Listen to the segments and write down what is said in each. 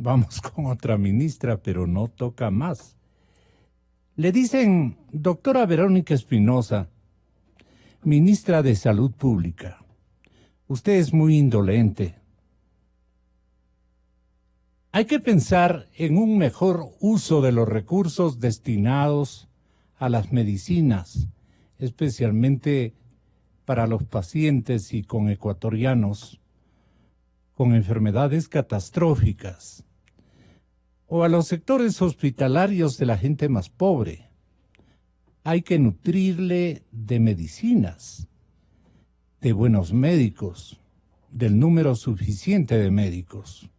vamos con otra ministra, pero no toca más. Le dicen, doctora Verónica Espinosa, ministra de Salud Pública, usted es muy indolente. Hay que pensar en un mejor uso de los recursos destinados a las medicinas, especialmente para los pacientes y con ecuatorianos con enfermedades catastróficas, o a los sectores hospitalarios de la gente más pobre. Hay que nutrirle de medicinas, de buenos médicos, del número suficiente de médicos.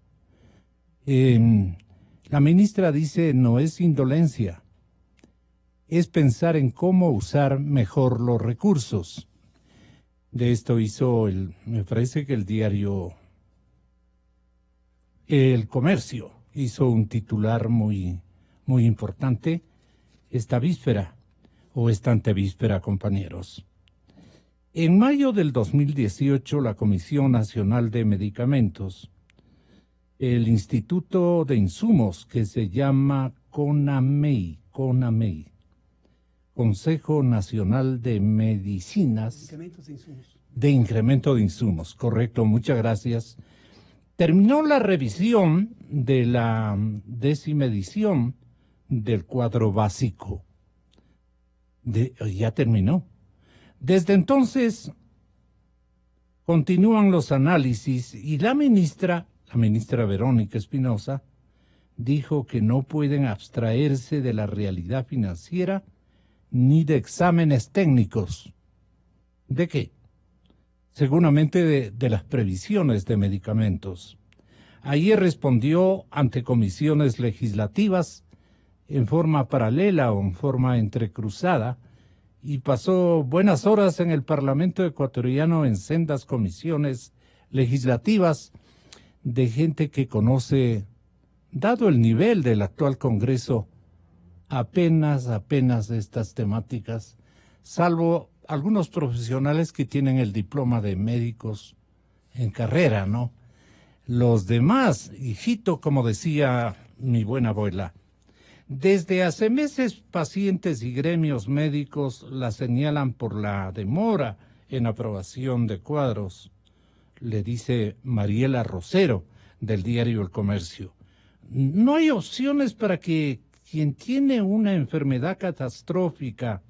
La ministra dice, no es indolencia, es pensar en cómo usar mejor los recursos. De esto hizo, me parece que el diario El Comercio hizo un titular muy importante esta víspera, o esta antevíspera, compañeros. En mayo del 2018, la Comisión Nacional de Medicamentos, el Instituto de Insumos, que se llama CONAMEI, Consejo Nacional de Medicinas, de Incremento de Insumos, correcto, muchas gracias, terminó la revisión de la 10ª edición del cuadro básico. Ya terminó. Desde entonces continúan los análisis y la ministra Verónica Espinosa dijo que no pueden abstraerse de la realidad financiera ni de exámenes técnicos. ¿De qué? Seguramente de las previsiones de medicamentos. Ayer respondió ante comisiones legislativas en forma paralela o en forma entrecruzada y pasó buenas horas en el Parlamento ecuatoriano en sendas comisiones legislativas de gente que conoce, dado el nivel del actual Congreso, apenas estas temáticas, salvo algunos profesionales que tienen el diploma de médicos en carrera, ¿no? Los demás, hijito, como decía mi buena abuela, desde hace meses pacientes y gremios médicos la señalan por la demora en aprobación de cuadros, le dice Mariela Rosero del diario El Comercio. No hay opciones para que quien tiene una enfermedad catastrófica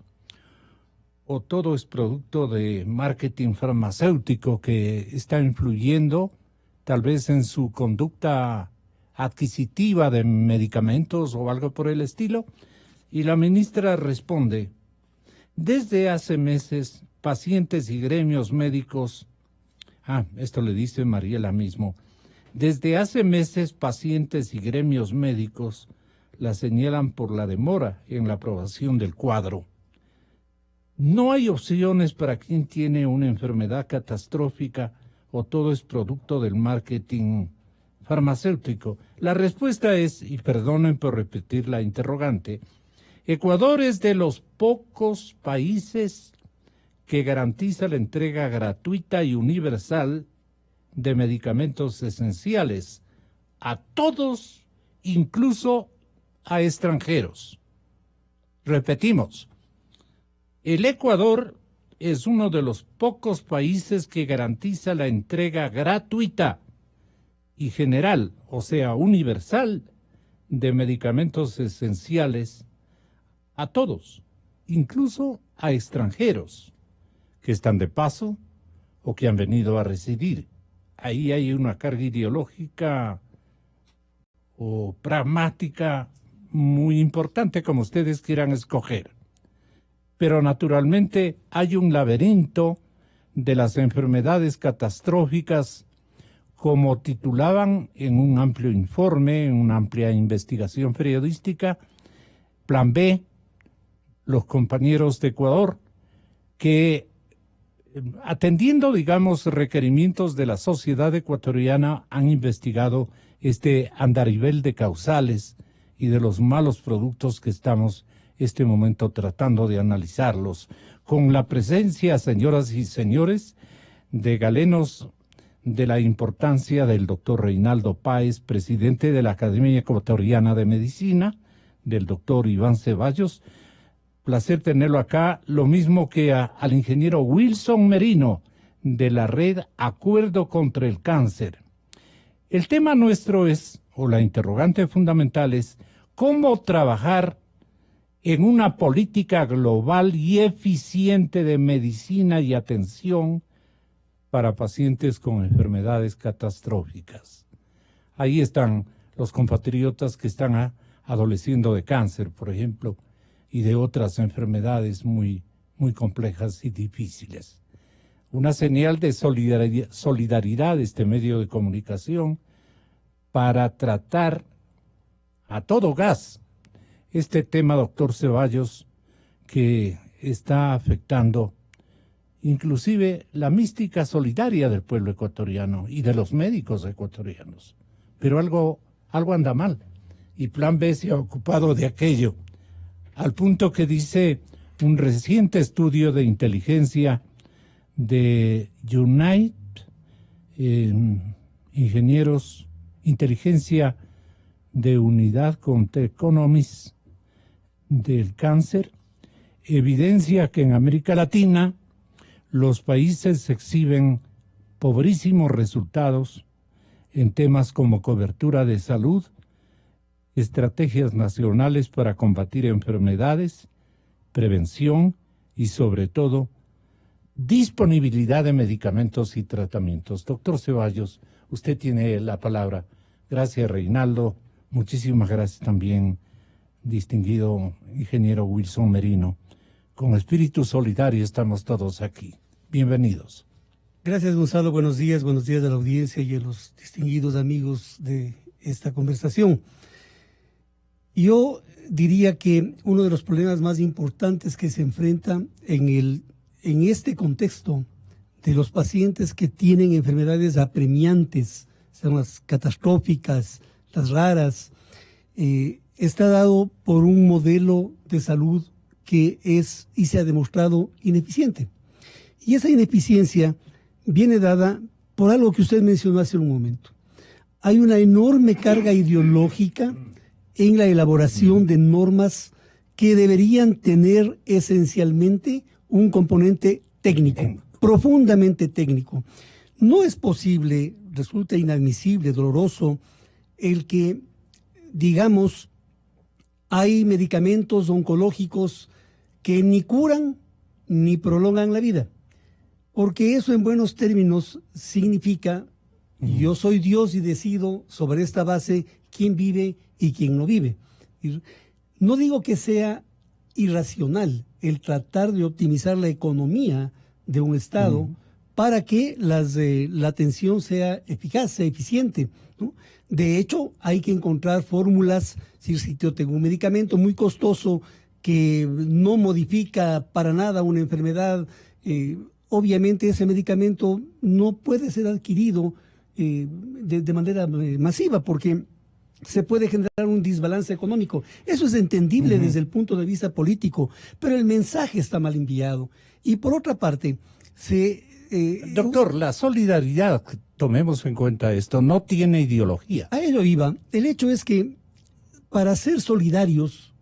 o todo es producto de marketing farmacéutico que está influyendo tal vez en su conducta adquisitiva de medicamentos o algo por el estilo. Y la ministra responde, desde hace meses pacientes y gremios médicos, esto le dice Mariela mismo, desde hace meses pacientes y gremios médicos la señalan por la demora en la aprobación del cuadro. No hay opciones para quien tiene una enfermedad catastrófica o todo es producto del marketing farmacéutico. La respuesta es, y perdonen por repetir la interrogante, Ecuador es de los pocos países que garantiza la entrega gratuita y universal de medicamentos esenciales a todos, incluso a extranjeros. Repetimos, el Ecuador es uno de los pocos países que garantiza la entrega gratuita y general, o sea, universal, de medicamentos esenciales a todos, incluso a extranjeros que están de paso o que han venido a residir. Ahí hay una carga ideológica o pragmática muy importante, como ustedes quieran escoger. Pero naturalmente hay un laberinto de las enfermedades catastróficas, como titulaban en un amplio informe, en una amplia investigación periodística, Plan B, los compañeros de Ecuador, que atendiendo, digamos, requerimientos de la sociedad ecuatoriana, han investigado este andarivel de causales y de los malos productos que estamos este momento tratando de analizarlos, con la presencia, señoras y señores, de galenos de la importancia del doctor Reinaldo Páez, presidente de la Academia Ecuatoriana de Medicina, del doctor Iván Ceballos. Placer tenerlo acá, lo mismo que al ingeniero Wilson Merino, de la red Acuerdo contra el Cáncer. El tema nuestro es, o la interrogante fundamental es, ¿cómo trabajar en una política global y eficiente de medicina y atención para pacientes con enfermedades catastróficas? Ahí están los compatriotas que están adoleciendo de cáncer, por ejemplo, y de otras enfermedades muy, muy complejas y difíciles. Una señal de solidaridad de este medio de comunicación para tratar a todo gas este tema, doctor Ceballos, que está afectando inclusive la mística solidaria del pueblo ecuatoriano y de los médicos ecuatorianos. Pero algo anda mal, y Plan B se ha ocupado de aquello, al punto que dice un reciente estudio de inteligencia de Unite, ingenieros, inteligencia de unidad con The Economist del cáncer, evidencia que en América Latina los países exhiben pobrísimos resultados en temas como cobertura de salud, estrategias nacionales para combatir enfermedades, prevención y, sobre todo, disponibilidad de medicamentos y tratamientos. Doctor Ceballos, usted tiene la palabra. Gracias, Reinaldo. Muchísimas gracias también, distinguido ingeniero Wilson Merino. Con espíritu solidario estamos todos aquí. Bienvenidos. Gracias, Gonzalo. Buenos días a la audiencia y a los distinguidos amigos de esta conversación. Yo diría que uno de los problemas más importantes que se enfrenta en este contexto de los pacientes que tienen enfermedades apremiantes, son las catastróficas, las raras, está dado por un modelo de salud que es y se ha demostrado ineficiente. Y esa ineficiencia viene dada por algo que usted mencionó hace un momento. Hay una enorme carga ideológica en la elaboración de normas que deberían tener esencialmente un componente técnico, profundamente técnico. No es posible, resulta inadmisible, doloroso, el que, digamos, hay medicamentos oncológicos que ni curan ni prolongan la vida. Porque eso en buenos términos significa, yo soy Dios y decido sobre esta base quién vive y quién no vive. No digo que sea irracional el tratar de optimizar la economía de un Estado para que la atención sea eficaz, sea eficiente, ¿no? De hecho, hay que encontrar fórmulas. Si yo tengo un medicamento muy costoso que no modifica para nada una enfermedad, obviamente ese medicamento no puede ser adquirido de manera masiva porque se puede generar un desbalance económico. Eso es entendible desde el punto de vista político, pero el mensaje está mal enviado. Y por otra parte, doctor, la solidaridad, tomemos en cuenta esto, no tiene ideología. A ello iba. El hecho es que para ser solidarios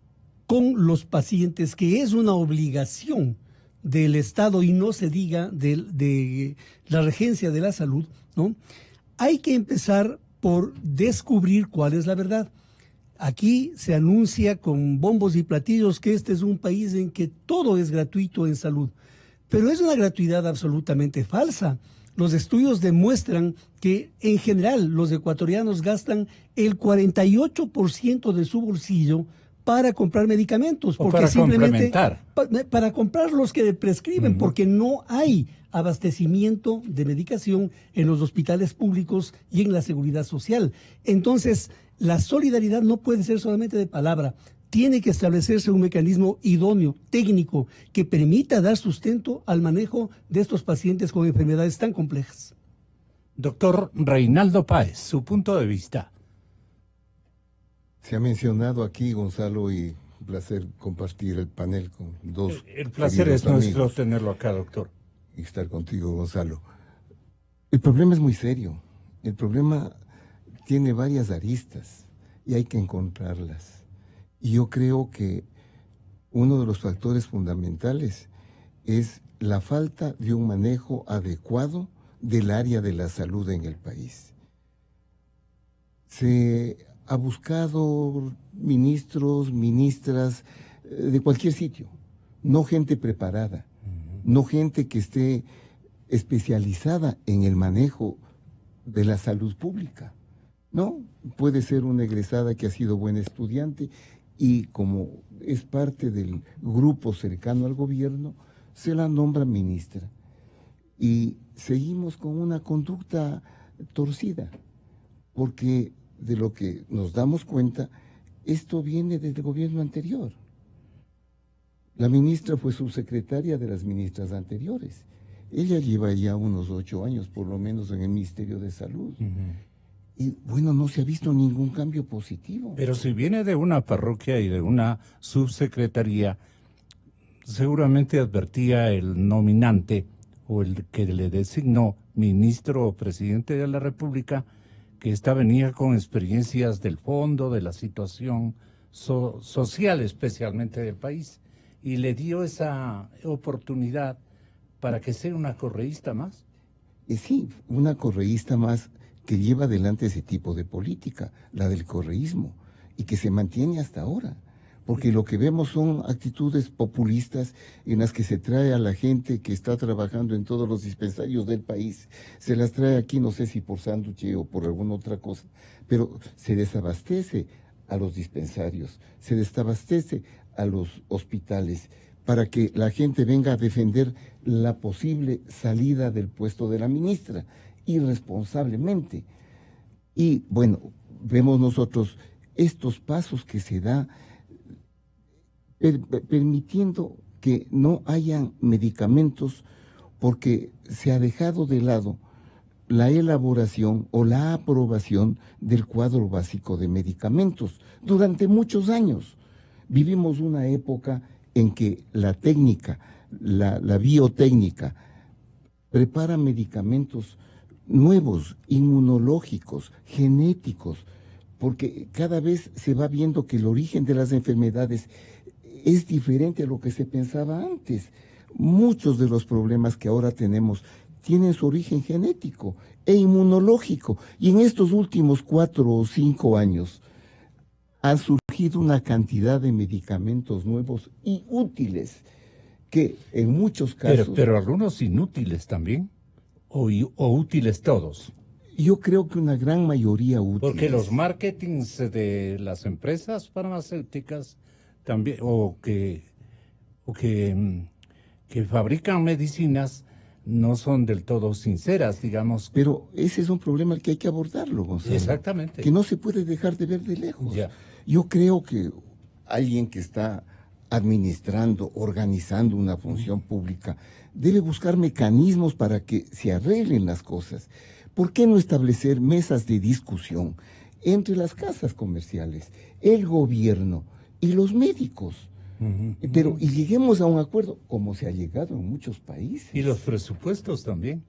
con los pacientes, que es una obligación del Estado y no se diga de la regencia de la salud, ¿no? Hay que empezar por descubrir cuál es la verdad. Aquí se anuncia con bombos y platillos que este es un país en que todo es gratuito en salud, pero es una gratuidad absolutamente falsa. Los estudios demuestran que en general los ecuatorianos gastan el 48% de su bolsillo para comprar medicamentos, porque para simplemente complementar. Para comprar los que prescriben, porque no hay abastecimiento de medicación en los hospitales públicos y en la seguridad social. Entonces, la solidaridad no puede ser solamente de palabra. Tiene que establecerse un mecanismo idóneo, técnico, que permita dar sustento al manejo de estos pacientes con enfermedades tan complejas. Doctor Reinaldo Páez, su punto de vista. Se ha mencionado aquí, Gonzalo, y un placer compartir el panel con dos. El placer es nuestro tenerlo acá, doctor. Y estar contigo, Gonzalo. El problema es muy serio. El problema tiene varias aristas y hay que encontrarlas. Y yo creo que uno de los factores fundamentales es la falta de un manejo adecuado del área de la salud en el país. Se ha buscado ministros, ministras de cualquier sitio, no gente preparada, no gente que esté especializada en el manejo de la salud pública. No, puede ser una egresada que ha sido buena estudiante y como es parte del grupo cercano al gobierno, se la nombra ministra. Y seguimos con una conducta torcida, porque de lo que nos damos cuenta, esto viene desde el gobierno anterior. La ministra fue subsecretaria de las ministras anteriores. Ella lleva ya unos 8 años, por lo menos, en el Ministerio de Salud. Y bueno, no se ha visto ningún cambio positivo. Pero si viene de una parroquia y de una subsecretaría, seguramente advertía el nominante o el que le designó ministro o presidente de la República que esta venía con experiencias del fondo, de la situación social especialmente del país, y le dio esa oportunidad para que sea una correísta más. Sí, una correísta más que lleva adelante ese tipo de política, la del correísmo, y que se mantiene hasta ahora. Porque lo que vemos son actitudes populistas en las que se trae a la gente que está trabajando en todos los dispensarios del país, se las trae aquí, no sé si por sándwich o por alguna otra cosa, pero se desabastece a los dispensarios, se desabastece a los hospitales, para que la gente venga a defender la posible salida del puesto de la ministra, irresponsablemente. Y bueno, vemos nosotros estos pasos que se da permitiendo que no hayan medicamentos, porque se ha dejado de lado la elaboración o la aprobación del cuadro básico de medicamentos. Durante muchos años vivimos una época en que la técnica, la biotécnica, prepara medicamentos nuevos, inmunológicos, genéticos, porque cada vez se va viendo que el origen de las enfermedades es diferente a lo que se pensaba antes. Muchos de los problemas que ahora tenemos tienen su origen genético e inmunológico, y en estos últimos 4 o 5 años ha surgido una cantidad de medicamentos nuevos y útiles que en muchos casos... Pero algunos inútiles también, o útiles todos. Yo creo que una gran mayoría útiles. Porque los marketings de las empresas farmacéuticas también, que fabrican medicinas, no son del todo sinceras, digamos. Pero ese es un problema que hay que abordarlo, Gonzalo. Exactamente. Que no se puede dejar de ver de lejos. Ya. Yo creo que alguien que está administrando, organizando una función pública, debe buscar mecanismos para que se arreglen las cosas. ¿Por qué no establecer mesas de discusión entre las casas comerciales, el gobierno y los médicos? Pero y lleguemos a un acuerdo, como se ha llegado en muchos países. Y los presupuestos también.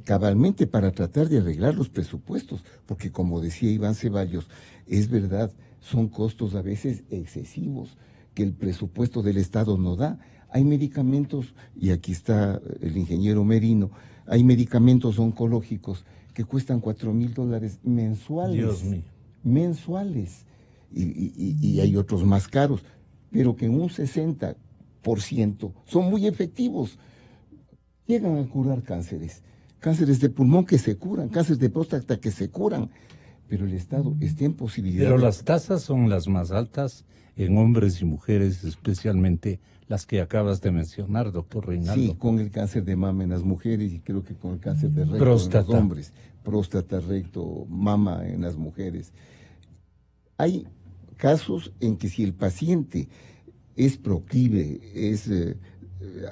Cabalmente para tratar de arreglar los presupuestos, porque como decía Iván Ceballos, es verdad, son costos a veces excesivos que el presupuesto del Estado no da. Hay medicamentos, y aquí está el ingeniero Merino, hay medicamentos oncológicos que cuestan $4,000 mensuales. Dios mío. Mensuales. Y hay otros más caros, pero que en un 60% son muy efectivos. Llegan a curar cánceres de pulmón que se curan, cánceres de próstata que se curan, pero el Estado está en posibilidad. Pero las tasas son las más altas en hombres y mujeres, especialmente las que acabas de mencionar, doctor Reinaldo. Sí, con el cáncer de mama en las mujeres y creo que con el cáncer de recto Próstata. en los hombres, próstata, recto, mama en las mujeres. Hay casos en que si el paciente es proclive,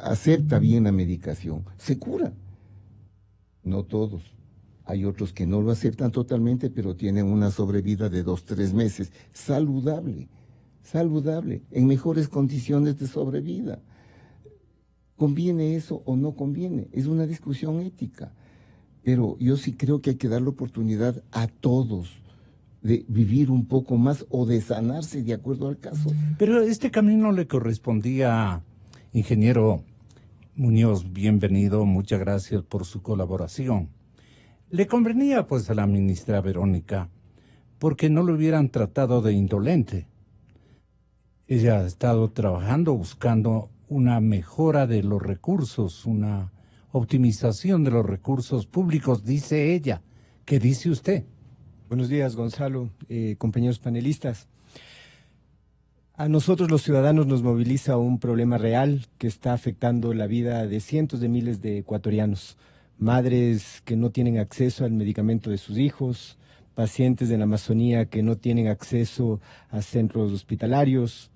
acepta bien la medicación, se cura. No todos. Hay otros que no lo aceptan totalmente, pero tienen una sobrevida de 2-3 meses, saludable, en mejores condiciones de sobrevida. ¿Conviene eso o no conviene? Es una discusión ética. pero yo sí creo que hay que dar la oportunidad a todos de vivir un poco más o de sanarse de acuerdo al caso. Pero este camino le correspondía, ingeniero Muñoz, bienvenido, muchas gracias por su colaboración. Le convenía pues a la ministra Verónica porque no lo hubieran tratado de indolente. Ella ha estado trabajando, buscando una mejora de los recursos, una optimización de los recursos públicos, dice ella. ¿Qué dice usted? Buenos días, Gonzalo, compañeros panelistas. A nosotros los ciudadanos nos moviliza un problema real que está afectando la vida de cientos de miles de ecuatorianos. Madres que no tienen acceso al medicamento de sus hijos, pacientes de la Amazonía que no tienen acceso a centros hospitalarios,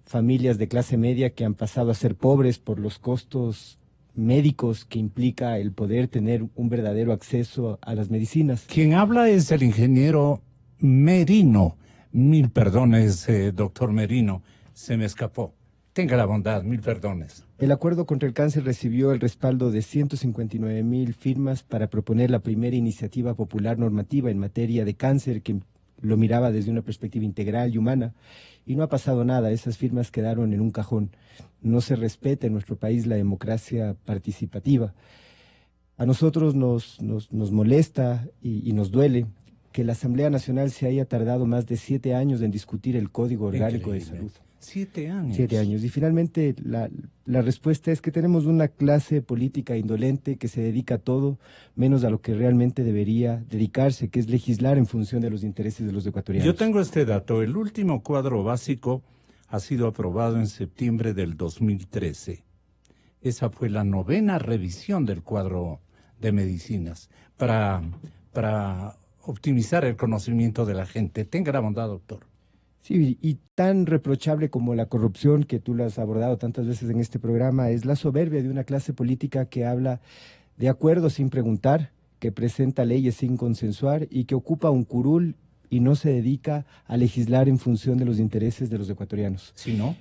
familias de clase media que han pasado a ser pobres por los costos médicos que implica el poder tener un verdadero acceso a las medicinas. Quien habla es el ingeniero Merino. Mil perdones, doctor Merino, se me escapó. Tenga la bondad, mil perdones. El acuerdo contra el cáncer recibió el respaldo de 159.000 firmas para proponer la primera iniciativa popular normativa en materia de cáncer que lo miraba desde una perspectiva integral y humana. Y no ha pasado nada, esas firmas quedaron en un cajón. No se respeta en nuestro país la democracia participativa. A nosotros nos molesta y nos duele que la Asamblea Nacional se haya tardado más de 7 años en discutir el Código Orgánico de Salud. 7 años. 7 años. Y finalmente la respuesta es que tenemos una clase política indolente que se dedica a todo menos a lo que realmente debería dedicarse, que es legislar en función de los intereses de los ecuatorianos. Yo tengo este dato. El último cuadro básico ha sido aprobado en septiembre del 2013. Esa fue la 9ª revisión del cuadro de medicinas para optimizar el conocimiento de la gente. Tenga la bondad, doctor. Sí, y tan reprochable como la corrupción que tú lo has abordado tantas veces en este programa es la soberbia de una clase política que habla de acuerdo sin preguntar, que presenta leyes sin consensuar y que ocupa un curul y no se dedica a legislar en función de los intereses de los ecuatorianos. ¿Sí, no?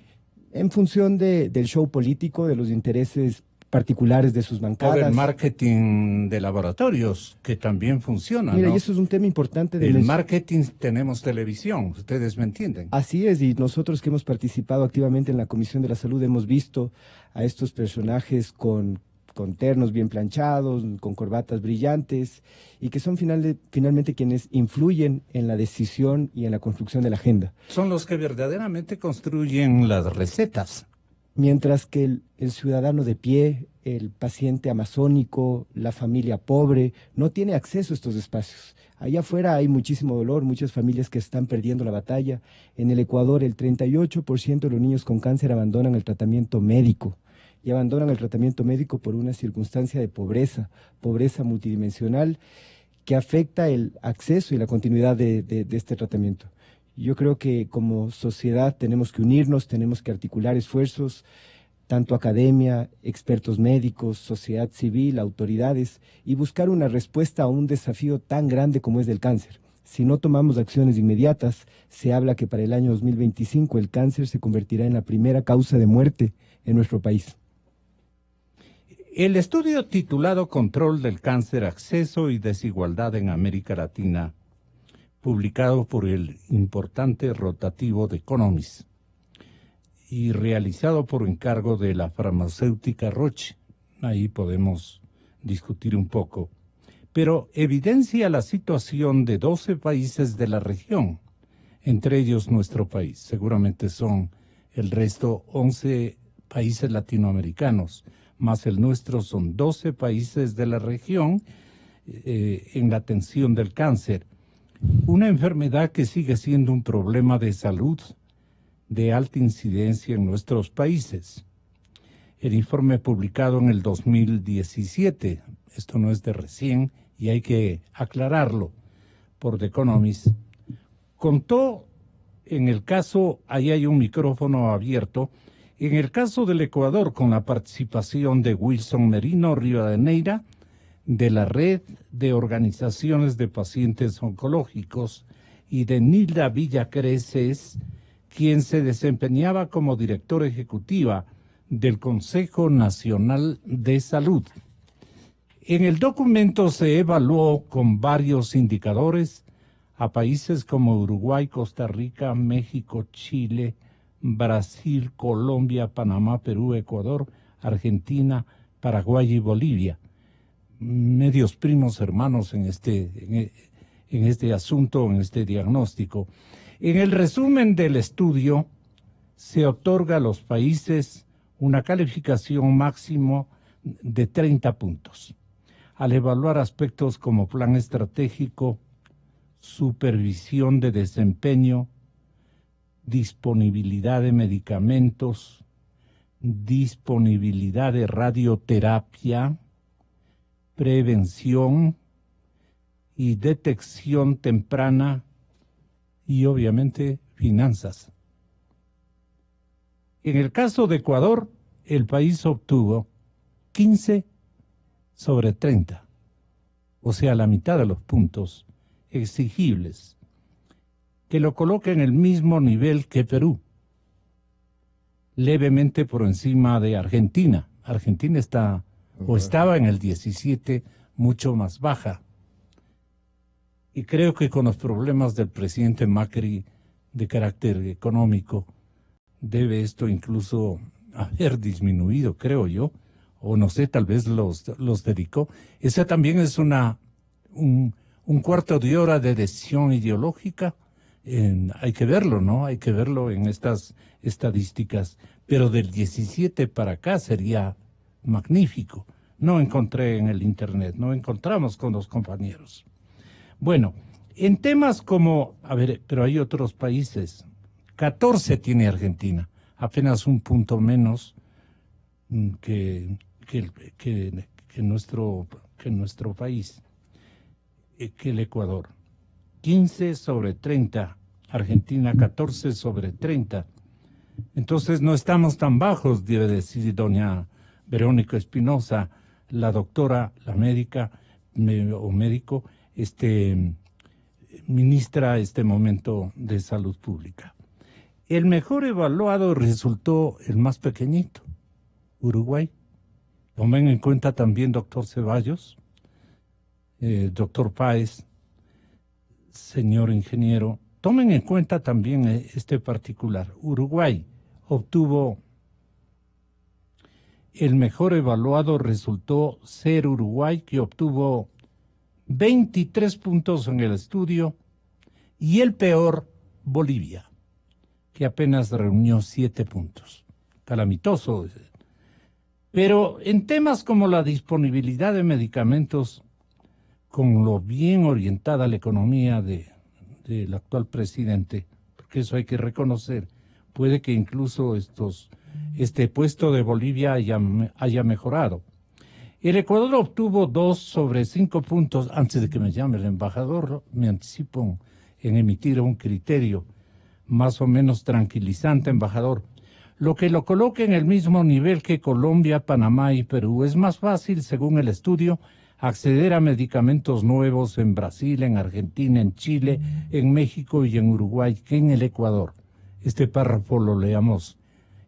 En función del show político, de los intereses particulares de sus bancadas. O del marketing de laboratorios, que también funciona, Mira, ¿no? y eso es un tema importante. El marketing tenemos televisión, ustedes me entienden. Así es, y nosotros que hemos participado activamente en la Comisión de la Salud hemos visto a estos personajes con ternos bien planchados, con corbatas brillantes, y que son finalmente quienes influyen en la decisión y en la construcción de la agenda. Son los que verdaderamente construyen las recetas. Mientras que el ciudadano de pie, el paciente amazónico, la familia pobre, no tiene acceso a estos espacios. Allá afuera hay muchísimo dolor, muchas familias que están perdiendo la batalla. En el Ecuador, el 38% de los niños con cáncer abandonan el tratamiento médico. Y abandonan el tratamiento médico por una circunstancia de pobreza multidimensional que afecta el acceso y la continuidad de este tratamiento. Yo creo que como sociedad tenemos que unirnos, tenemos que articular esfuerzos, tanto academia, expertos médicos, sociedad civil, autoridades, y buscar una respuesta a un desafío tan grande como es del cáncer. Si no tomamos acciones inmediatas, se habla que para el año 2025 el cáncer se convertirá en la primera causa de muerte en nuestro país. El estudio titulado Control del Cáncer, Acceso y Desigualdad en América Latina, publicado por el importante rotativo de Economist y realizado por encargo de la farmacéutica Roche. Ahí podemos discutir un poco, pero evidencia la situación de 12 países de la región, entre ellos nuestro país. Seguramente son el resto 11 países latinoamericanos, más el nuestro son 12 países de la región en la atención del cáncer. Una enfermedad que sigue siendo un problema de salud de alta incidencia en nuestros países. El informe publicado en el 2017, esto no es de recién y hay que aclararlo, por The Economist, contó en el caso, ahí hay un micrófono abierto, en el caso del Ecuador con la participación de Wilson Merino Rivadeneira, de la Red de Organizaciones de Pacientes Oncológicos y de Nilda Villacreces, quien se desempeñaba como directora ejecutiva del Consejo Nacional de Salud. En el documento se evaluó con varios indicadores a países como Uruguay, Costa Rica, México, Chile, Brasil, Colombia, Panamá, Perú, Ecuador, Argentina, Paraguay y Bolivia. Medios primos hermanos en este asunto, en este diagnóstico. En el resumen del estudio se otorga a los países una calificación máximo de 30 puntos. Al evaluar aspectos como plan estratégico, supervisión de desempeño, disponibilidad de medicamentos, disponibilidad de radioterapia, prevención y detección temprana y obviamente finanzas. En el caso de Ecuador, el país obtuvo 15 sobre 30, o sea, la mitad de los puntos exigibles, que lo coloca en el mismo nivel que Perú, levemente por encima de Argentina. Argentina está o estaba en el 17, mucho más baja. Y creo que con los problemas del presidente Macri de carácter económico, debe esto incluso haber disminuido, creo yo, o no sé, tal vez los dedicó. Esa también es un cuarto de hora de decisión ideológica. Hay que verlo, ¿no? Hay que verlo en estas estadísticas. Pero del 17 para acá sería magnífico. No encontré en el internet, no encontramos con los compañeros. Bueno, en temas como, pero hay otros países. 14 tiene Argentina, apenas un punto menos que nuestro país, que el Ecuador. 15 sobre 30, Argentina 14 sobre 30. Entonces no estamos tan bajos, debe decir doña Verónica Espinosa, la doctora, la médica o médico, ministra este momento de salud pública. El mejor evaluado resultó el más pequeñito, Uruguay. Tomen en cuenta también doctor Ceballos, doctor Páez, señor ingeniero. Tomen en cuenta también este particular. Uruguay obtuvo el mejor evaluado, resultó ser Uruguay, que obtuvo 23 puntos en el estudio, y el peor, Bolivia, que apenas reunió 7 puntos. Calamitoso. Pero en temas como la disponibilidad de medicamentos, con lo bien orientada la economía del actual presidente, porque eso hay que reconocer, puede que incluso este puesto de Bolivia haya mejorado. El Ecuador obtuvo 2 sobre 5 puntos. Antes de que me llame el embajador, me anticipo en emitir un criterio más o menos tranquilizante, embajador. Lo que lo coloque en el mismo nivel que Colombia, Panamá y Perú. Es más fácil, según el estudio, acceder a medicamentos nuevos en Brasil, en Argentina, en Chile, en México y en Uruguay que en el Ecuador. Este párrafo lo leamos.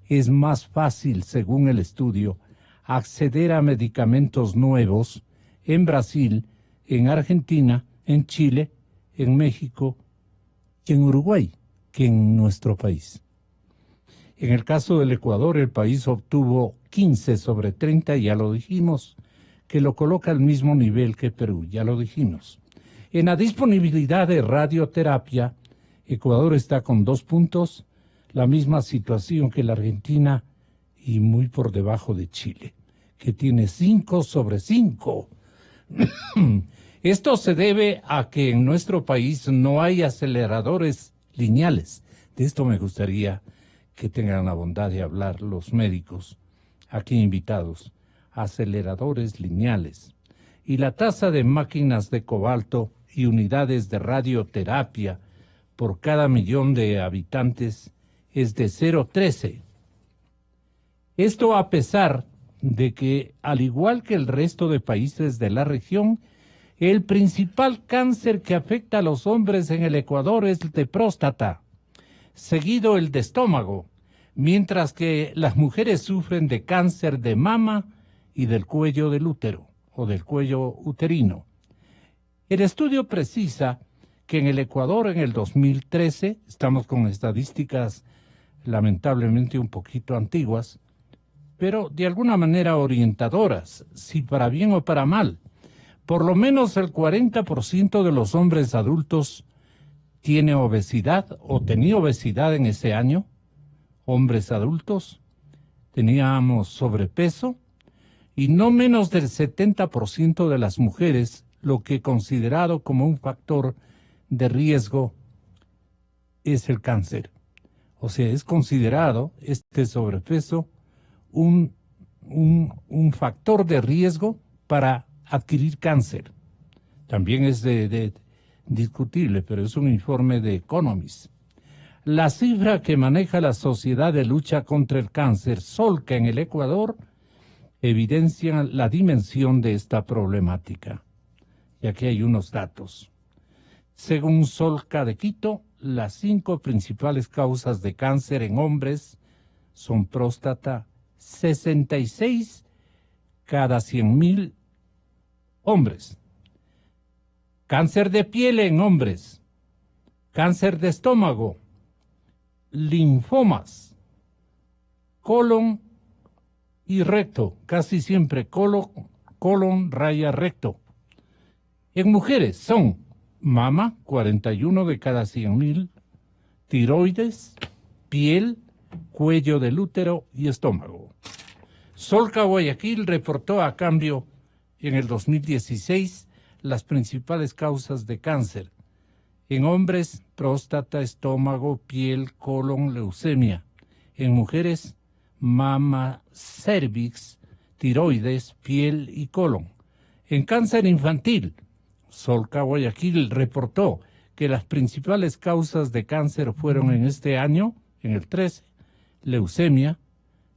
Es más fácil, según el estudio, acceder a medicamentos nuevos en Brasil, en Argentina, en Chile, en México y en Uruguay que en nuestro país. En el caso del Ecuador, el país obtuvo 15 sobre 30, ya lo dijimos, que lo coloca al mismo nivel que Perú, ya lo dijimos. En la disponibilidad de radioterapia, Ecuador está con 2 puntos, la misma situación que la Argentina y muy por debajo de Chile, que tiene 5 sobre 5. Esto se debe a que en nuestro país no hay aceleradores lineales. De esto me gustaría que tengan la bondad de hablar los médicos aquí invitados. Aceleradores lineales. Y la tasa de máquinas de cobalto y unidades de radioterapia por cada millón de habitantes es de 0,13. Esto a pesar de que, al igual que el resto de países de la región, el principal cáncer que afecta a los hombres en el Ecuador es el de próstata, seguido el de estómago, mientras que las mujeres sufren de cáncer de mama y del cuello del útero, o del cuello uterino. El estudio precisa que en el Ecuador en el 2013, estamos con estadísticas lamentablemente un poquito antiguas, pero de alguna manera orientadoras, si para bien o para mal, por lo menos el 40% de los hombres adultos tiene obesidad o tenía obesidad en ese año. Hombres adultos, teníamos sobrepeso y no menos del 70% de las mujeres, lo que considerado como un factor de riesgo es el cáncer. O sea, es considerado este sobrepeso un factor de riesgo para adquirir cáncer. También es discutible, pero es un informe de Economist. La cifra que maneja la Sociedad de Lucha contra el Cáncer, SOLCA, en el Ecuador, evidencia la dimensión de esta problemática. Y aquí hay unos datos. Según SOLCA de Quito, las 5 principales causas de cáncer en hombres son próstata, 66 cada 100,000 hombres. Cáncer de piel en hombres, cáncer de estómago, linfomas, colon y recto, casi siempre colon raya recto. En mujeres son mama, 41 de cada 100,000, tiroides, piel, cuello del útero y estómago. SOLCA Guayaquil reportó a cambio en el 2016 las principales causas de cáncer. En hombres, próstata, estómago, piel, colon, leucemia. En mujeres, mama, cervix, tiroides, piel y colon. En cáncer infantil, SOLCA Guayaquil reportó que las principales causas de cáncer fueron en este año, en el 13, leucemia,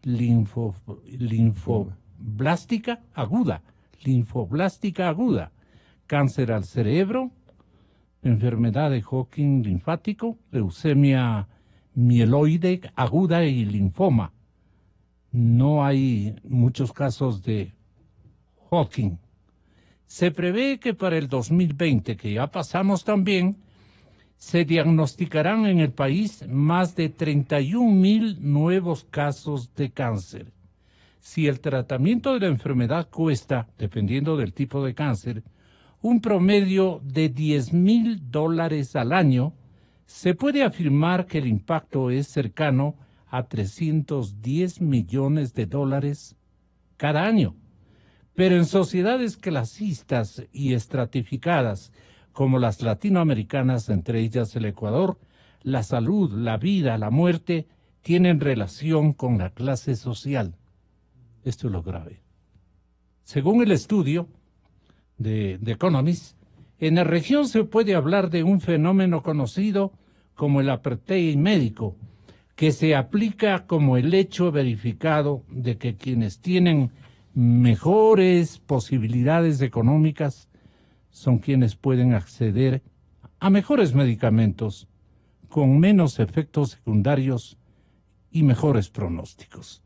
linfoblástica aguda, cáncer al cerebro, enfermedad de Hodgkin linfático, leucemia mieloide aguda y linfoma. No hay muchos casos de Hodgkin. Se prevé que para el 2020, que ya pasamos también, se diagnosticarán en el país más de 31,000 nuevos casos de cáncer. Si el tratamiento de la enfermedad cuesta, dependiendo del tipo de cáncer, un promedio de $10,000 al año, se puede afirmar que el impacto es cercano a $310 millones cada año. Pero en sociedades clasistas y estratificadas como las latinoamericanas, entre ellas el Ecuador, la salud, la vida, la muerte tienen relación con la clase social. Esto es lo grave. Según el estudio de Economist, en la región se puede hablar de un fenómeno conocido como el apartheid médico, que se aplica como el hecho verificado de que quienes tienen mejores posibilidades económicas son quienes pueden acceder a mejores medicamentos con menos efectos secundarios y mejores pronósticos.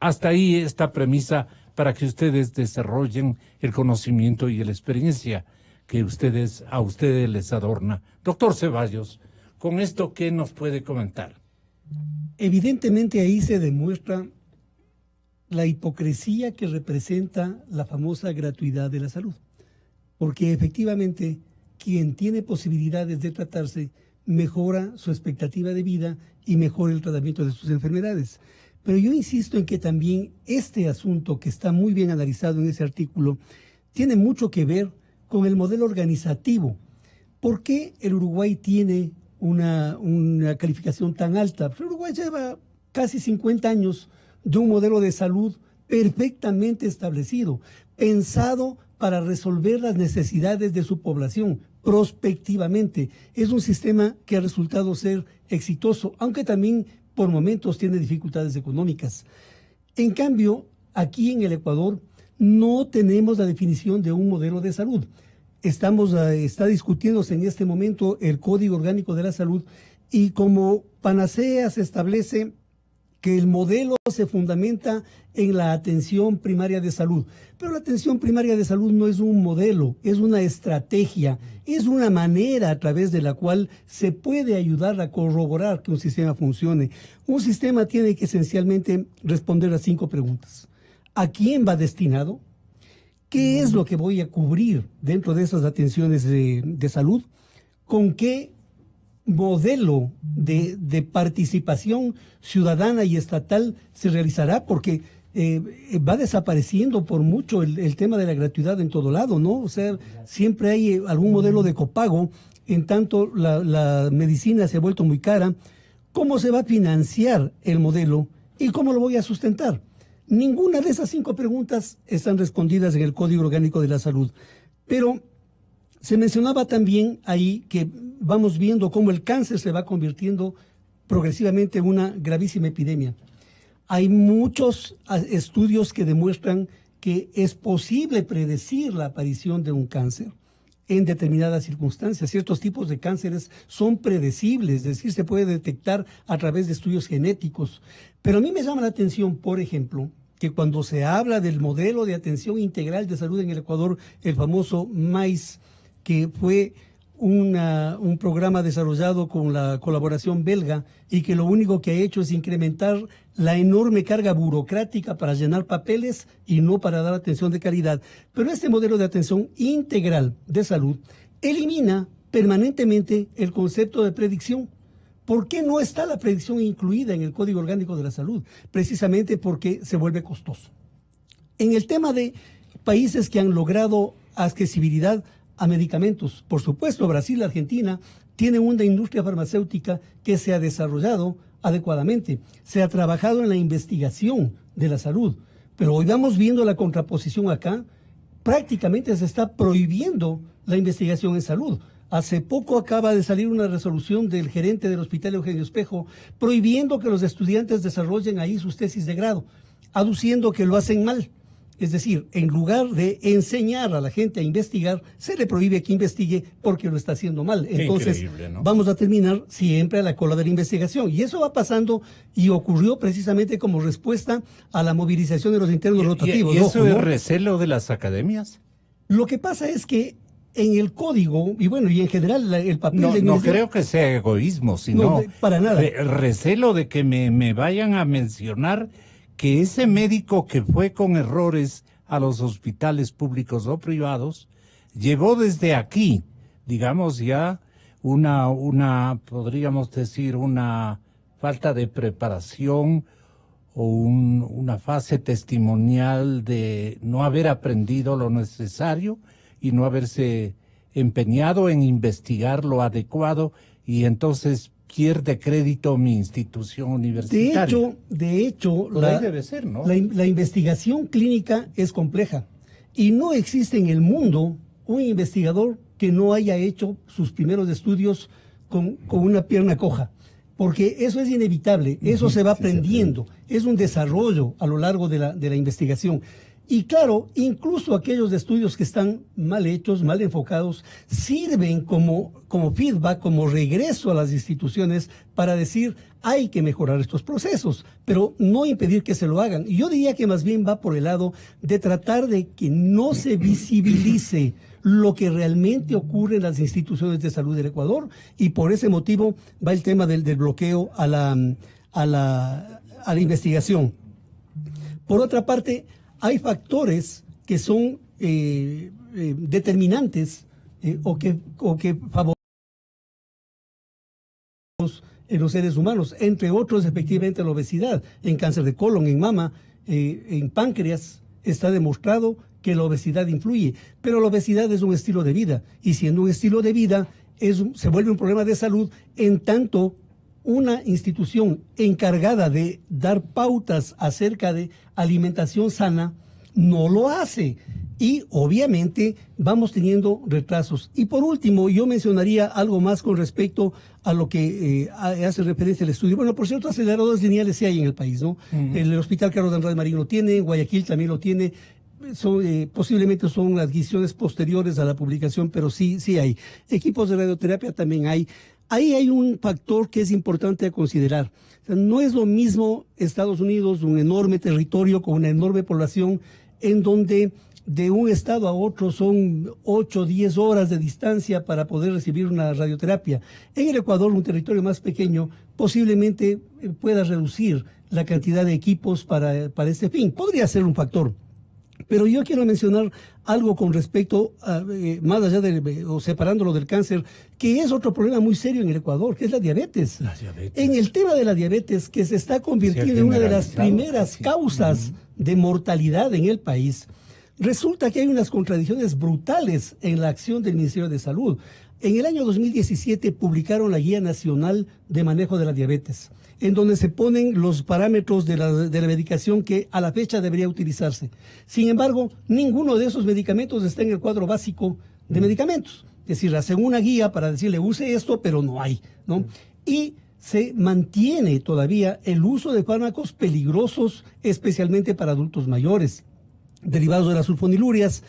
Hasta ahí esta premisa para que ustedes desarrollen el conocimiento y la experiencia que a ustedes les adorna. Doctor Ceballos, con esto, ¿qué nos puede comentar? Evidentemente ahí se demuestra la hipocresía que representa la famosa gratuidad de la salud, porque efectivamente quien tiene posibilidades de tratarse mejora su expectativa de vida y mejora el tratamiento de sus enfermedades. Pero yo insisto en que también este asunto, que está muy bien analizado en ese artículo, tiene mucho que ver con el modelo organizativo. ¿Por qué el Uruguay tiene una calificación tan alta? Pues el Uruguay lleva casi 50 años de un modelo de salud perfectamente establecido, pensado para resolver las necesidades de su población prospectivamente. Es un sistema que ha resultado ser exitoso, aunque también por momentos tiene dificultades económicas. En cambio, aquí en el Ecuador no tenemos la definición de un modelo de salud. Está discutiéndose en este momento el Código Orgánico de la Salud y como panacea se establece que el modelo se fundamenta en la atención primaria de salud. Pero la atención primaria de salud no es un modelo, es una estrategia, es una manera a través de la cual se puede ayudar a corroborar que un sistema funcione. Un sistema tiene que esencialmente responder a 5 preguntas. ¿A quién va destinado? ¿Qué es lo que voy a cubrir dentro de esas atenciones de salud? ¿Con qué modelo de participación ciudadana y estatal se realizará? Porque va desapareciendo por mucho el tema de la gratuidad en todo lado, ¿no? O sea, siempre hay algún modelo de copago, en tanto la medicina se ha vuelto muy cara. ¿Cómo se va a financiar el modelo y cómo lo voy a sustentar? Ninguna de esas 5 preguntas están respondidas en el Código Orgánico de la Salud. Pero se mencionaba también ahí que vamos viendo cómo el cáncer se va convirtiendo progresivamente en una gravísima epidemia. Hay muchos estudios que demuestran que es posible predecir la aparición de un cáncer en determinadas circunstancias. Ciertos tipos de cánceres son predecibles, es decir, se puede detectar a través de estudios genéticos. Pero a mí me llama la atención, por ejemplo, que cuando se habla del modelo de atención integral de salud en el Ecuador, el famoso MAIS, que fue un programa desarrollado con la colaboración belga y que lo único que ha hecho es incrementar la enorme carga burocrática para llenar papeles y no para dar atención de calidad. Pero este modelo de atención integral de salud elimina permanentemente el concepto de predicción. ¿Por qué no está la predicción incluida en el Código Orgánico de la Salud? Precisamente porque se vuelve costoso. En el tema de países que han logrado accesibilidad a medicamentos, por supuesto, Brasil, Argentina, tienen una industria farmacéutica que se ha desarrollado adecuadamente. Se ha trabajado en la investigación de la salud, pero hoy vamos viendo la contraposición acá. Prácticamente se está prohibiendo la investigación en salud. Hace poco acaba de salir una resolución del gerente del Hospital Eugenio Espejo prohibiendo que los estudiantes desarrollen ahí sus tesis de grado, aduciendo que lo hacen mal. Es decir, en lugar de enseñar a la gente a investigar, se le prohíbe que investigue porque lo está haciendo mal. Entonces, ¿no? Vamos a terminar siempre a la cola de la investigación. Y eso va pasando y ocurrió precisamente como respuesta a la movilización de los internos rotativos. ¿Y eso es recelo de las academias? Lo que pasa es que en el código, y bueno, y en general el papel... No creo que sea egoísmo, sino... No, para nada. Recelo de que me vayan a mencionar que ese médico que fue con errores a los hospitales públicos o privados, llevó desde aquí, digamos ya, podríamos decir, una falta de preparación o una fase testimonial de no haber aprendido lo necesario y no haberse empeñado en investigar lo adecuado, y entonces pierde crédito mi institución universitaria. De hecho, debe ser, ¿no? La investigación clínica es compleja y no existe en el mundo un investigador que no haya hecho sus primeros estudios con una pierna coja, porque eso es inevitable, eso se va aprendiendo, es un desarrollo a lo largo de la investigación. Y claro, incluso aquellos estudios que están mal hechos, mal enfocados, sirven como feedback, como regreso a las instituciones para decir, hay que mejorar estos procesos, pero no impedir que se lo hagan. Y yo diría que más bien va por el lado de tratar de que no se visibilice lo que realmente ocurre en las instituciones de salud del Ecuador, y por ese motivo va el tema del bloqueo a la investigación. Por otra parte, hay factores que son determinantes o que favorecen en los seres humanos, entre otros efectivamente la obesidad, en cáncer de colon, en mama, en páncreas. Está demostrado que la obesidad influye, pero la obesidad es un estilo de vida, y siendo un estilo de vida se vuelve un problema de salud, en tanto una institución encargada de dar pautas acerca de alimentación sana no lo hace. Y obviamente vamos teniendo retrasos. Y por último, yo mencionaría algo más con respecto a lo que hace referencia al estudio. Bueno, por cierto, aceleradores lineales sí hay en el país, ¿no? El Hospital Carlos de Andrade Marín lo tiene, Guayaquil también lo tiene. Posiblemente son adquisiciones posteriores a la publicación, pero sí hay. Equipos de radioterapia también hay. ahí hay un factor que es importante a considerar. O sea, no es lo mismo Estados Unidos, un enorme territorio con una enorme población, en donde de un estado a otro son 8 o 10 horas de distancia para poder recibir una radioterapia. En el Ecuador, un territorio más pequeño, posiblemente pueda reducir la cantidad de equipos para este fin. Podría ser un factor. Pero yo quiero mencionar algo con respecto a, más allá o separándolo del cáncer, que es otro problema muy serio en el Ecuador, que es la diabetes. La diabetes. En el tema de la diabetes, que se está convirtiendo en una de las primeras causas de mortalidad en el país, resulta que hay unas contradicciones brutales en la acción del Ministerio de Salud. En el año 2017 publicaron la Guía Nacional de Manejo de la Diabetes, en donde se ponen los parámetros de la medicación que a la fecha debería utilizarse. Sin embargo, ninguno de esos medicamentos está en el cuadro básico de medicamentos. Es decir, hacen una guía para decirle use esto, pero no hay, ¿no? Y se mantiene todavía el uso de fármacos peligrosos, especialmente para adultos mayores, derivados de las sulfonilurias,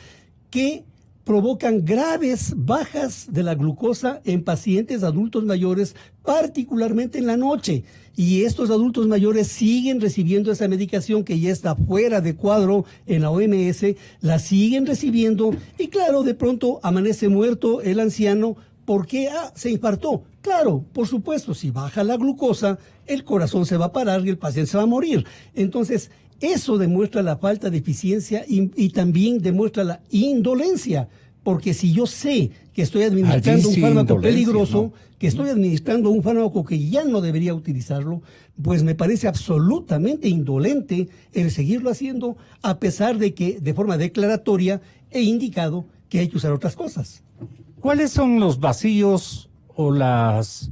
que provocan graves bajas de la glucosa en pacientes adultos mayores, particularmente en la noche. Y estos adultos mayores siguen recibiendo esa medicación que ya está fuera de cuadro en la OMS, la siguen recibiendo y claro, de pronto amanece muerto el anciano porque se infartó. Claro, por supuesto, si baja la glucosa, el corazón se va a parar y el paciente se va a morir. Entonces, eso demuestra la falta de eficiencia y también demuestra la indolencia, porque si yo sé que estoy administrando un fármaco peligroso, ¿no? Que estoy administrando un fármaco que ya no debería utilizarlo, pues me parece absolutamente indolente el seguirlo haciendo, a pesar de que de forma declaratoria he indicado que hay que usar otras cosas. ¿Cuáles son los vacíos o las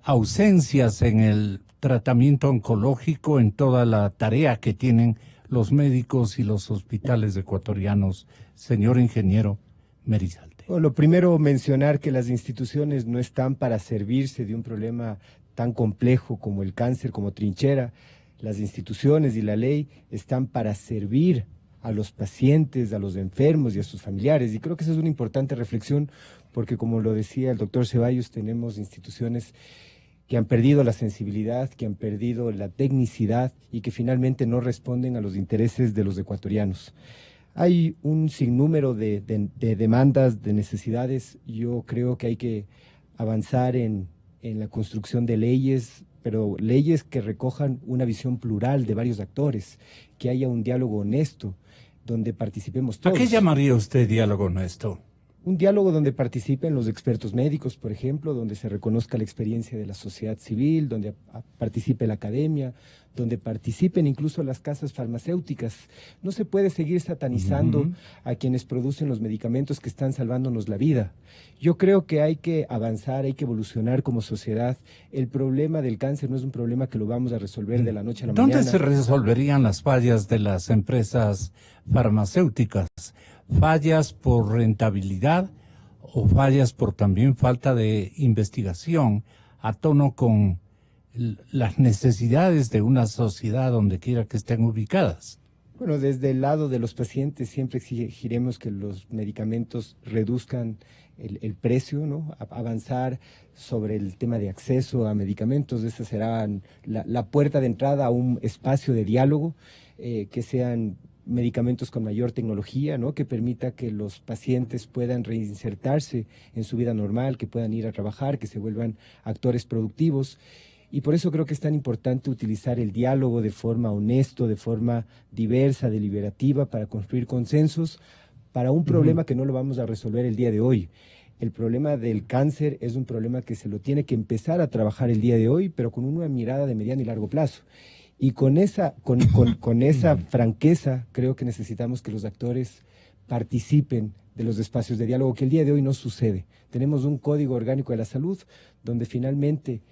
ausencias en el tratamiento oncológico, en toda la tarea que tienen los médicos y los hospitales ecuatorianos, señor ingeniero Merizalte? Bueno, lo primero, mencionar que las instituciones no están para servirse de un problema tan complejo como el cáncer, como trinchera. Las instituciones y la ley están para servir a los pacientes, a los enfermos y a sus familiares. Y creo que esa es una importante reflexión, porque como lo decía el doctor Ceballos, tenemos instituciones que han perdido la sensibilidad, que han perdido la tecnicidad y que finalmente no responden a los intereses de los ecuatorianos. Hay un sinnúmero de demandas, de necesidades. Yo creo que hay que avanzar en la construcción de leyes, pero leyes que recojan una visión plural de varios actores, que haya un diálogo honesto, donde participemos todos. ¿A qué llamaría usted diálogo honesto? Un diálogo donde participen los expertos médicos, por ejemplo, donde se reconozca la experiencia de la sociedad civil, donde participe la academia, donde participen incluso las casas farmacéuticas. No se puede seguir satanizando a quienes producen los medicamentos que están salvándonos la vida. Yo creo que hay que avanzar, hay que evolucionar como sociedad. El problema del cáncer no es un problema que lo vamos a resolver de la noche a la mañana. ¿Dónde se resolverían las fallas de las empresas farmacéuticas? ¿Fallas por rentabilidad o fallas por también falta de investigación a tono con las necesidades de una sociedad donde quiera que estén ubicadas? Bueno, desde el lado de los pacientes siempre exigiremos que los medicamentos reduzcan el precio, ¿no? Avanzar sobre el tema de acceso a medicamentos. Esa será la puerta de entrada a un espacio de diálogo, que sean medicamentos con mayor tecnología, ¿no? Que permita que los pacientes puedan reinsertarse en su vida normal, que puedan ir a trabajar, que se vuelvan actores productivos. Y por eso creo que es tan importante utilizar el diálogo de forma honesta, de forma diversa, deliberativa, para construir consensos para un problema que no lo vamos a resolver el día de hoy. El problema del cáncer es un problema que se lo tiene que empezar a trabajar el día de hoy, pero con una mirada de mediano y largo plazo. Y con esa franqueza creo que necesitamos que los actores participen de los espacios de diálogo, que el día de hoy no sucede. Tenemos un código orgánico de la salud donde finalmente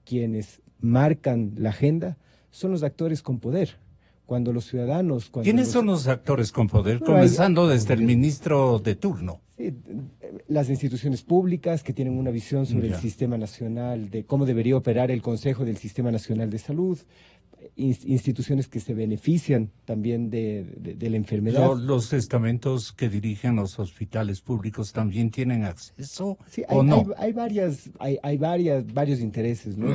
quienes marcan la agenda son los actores con poder. Cuando los ciudadanos... ¿Quiénes son los actores con poder? Comenzando desde el ministro de turno. Las instituciones públicas que tienen una visión sobre el sistema nacional, de cómo debería operar el Consejo del Sistema Nacional de Salud, instituciones que se benefician también de la enfermedad. ¿Los estamentos que dirigen los hospitales públicos también tienen acceso Sí, o no? hay varios intereses, ¿no?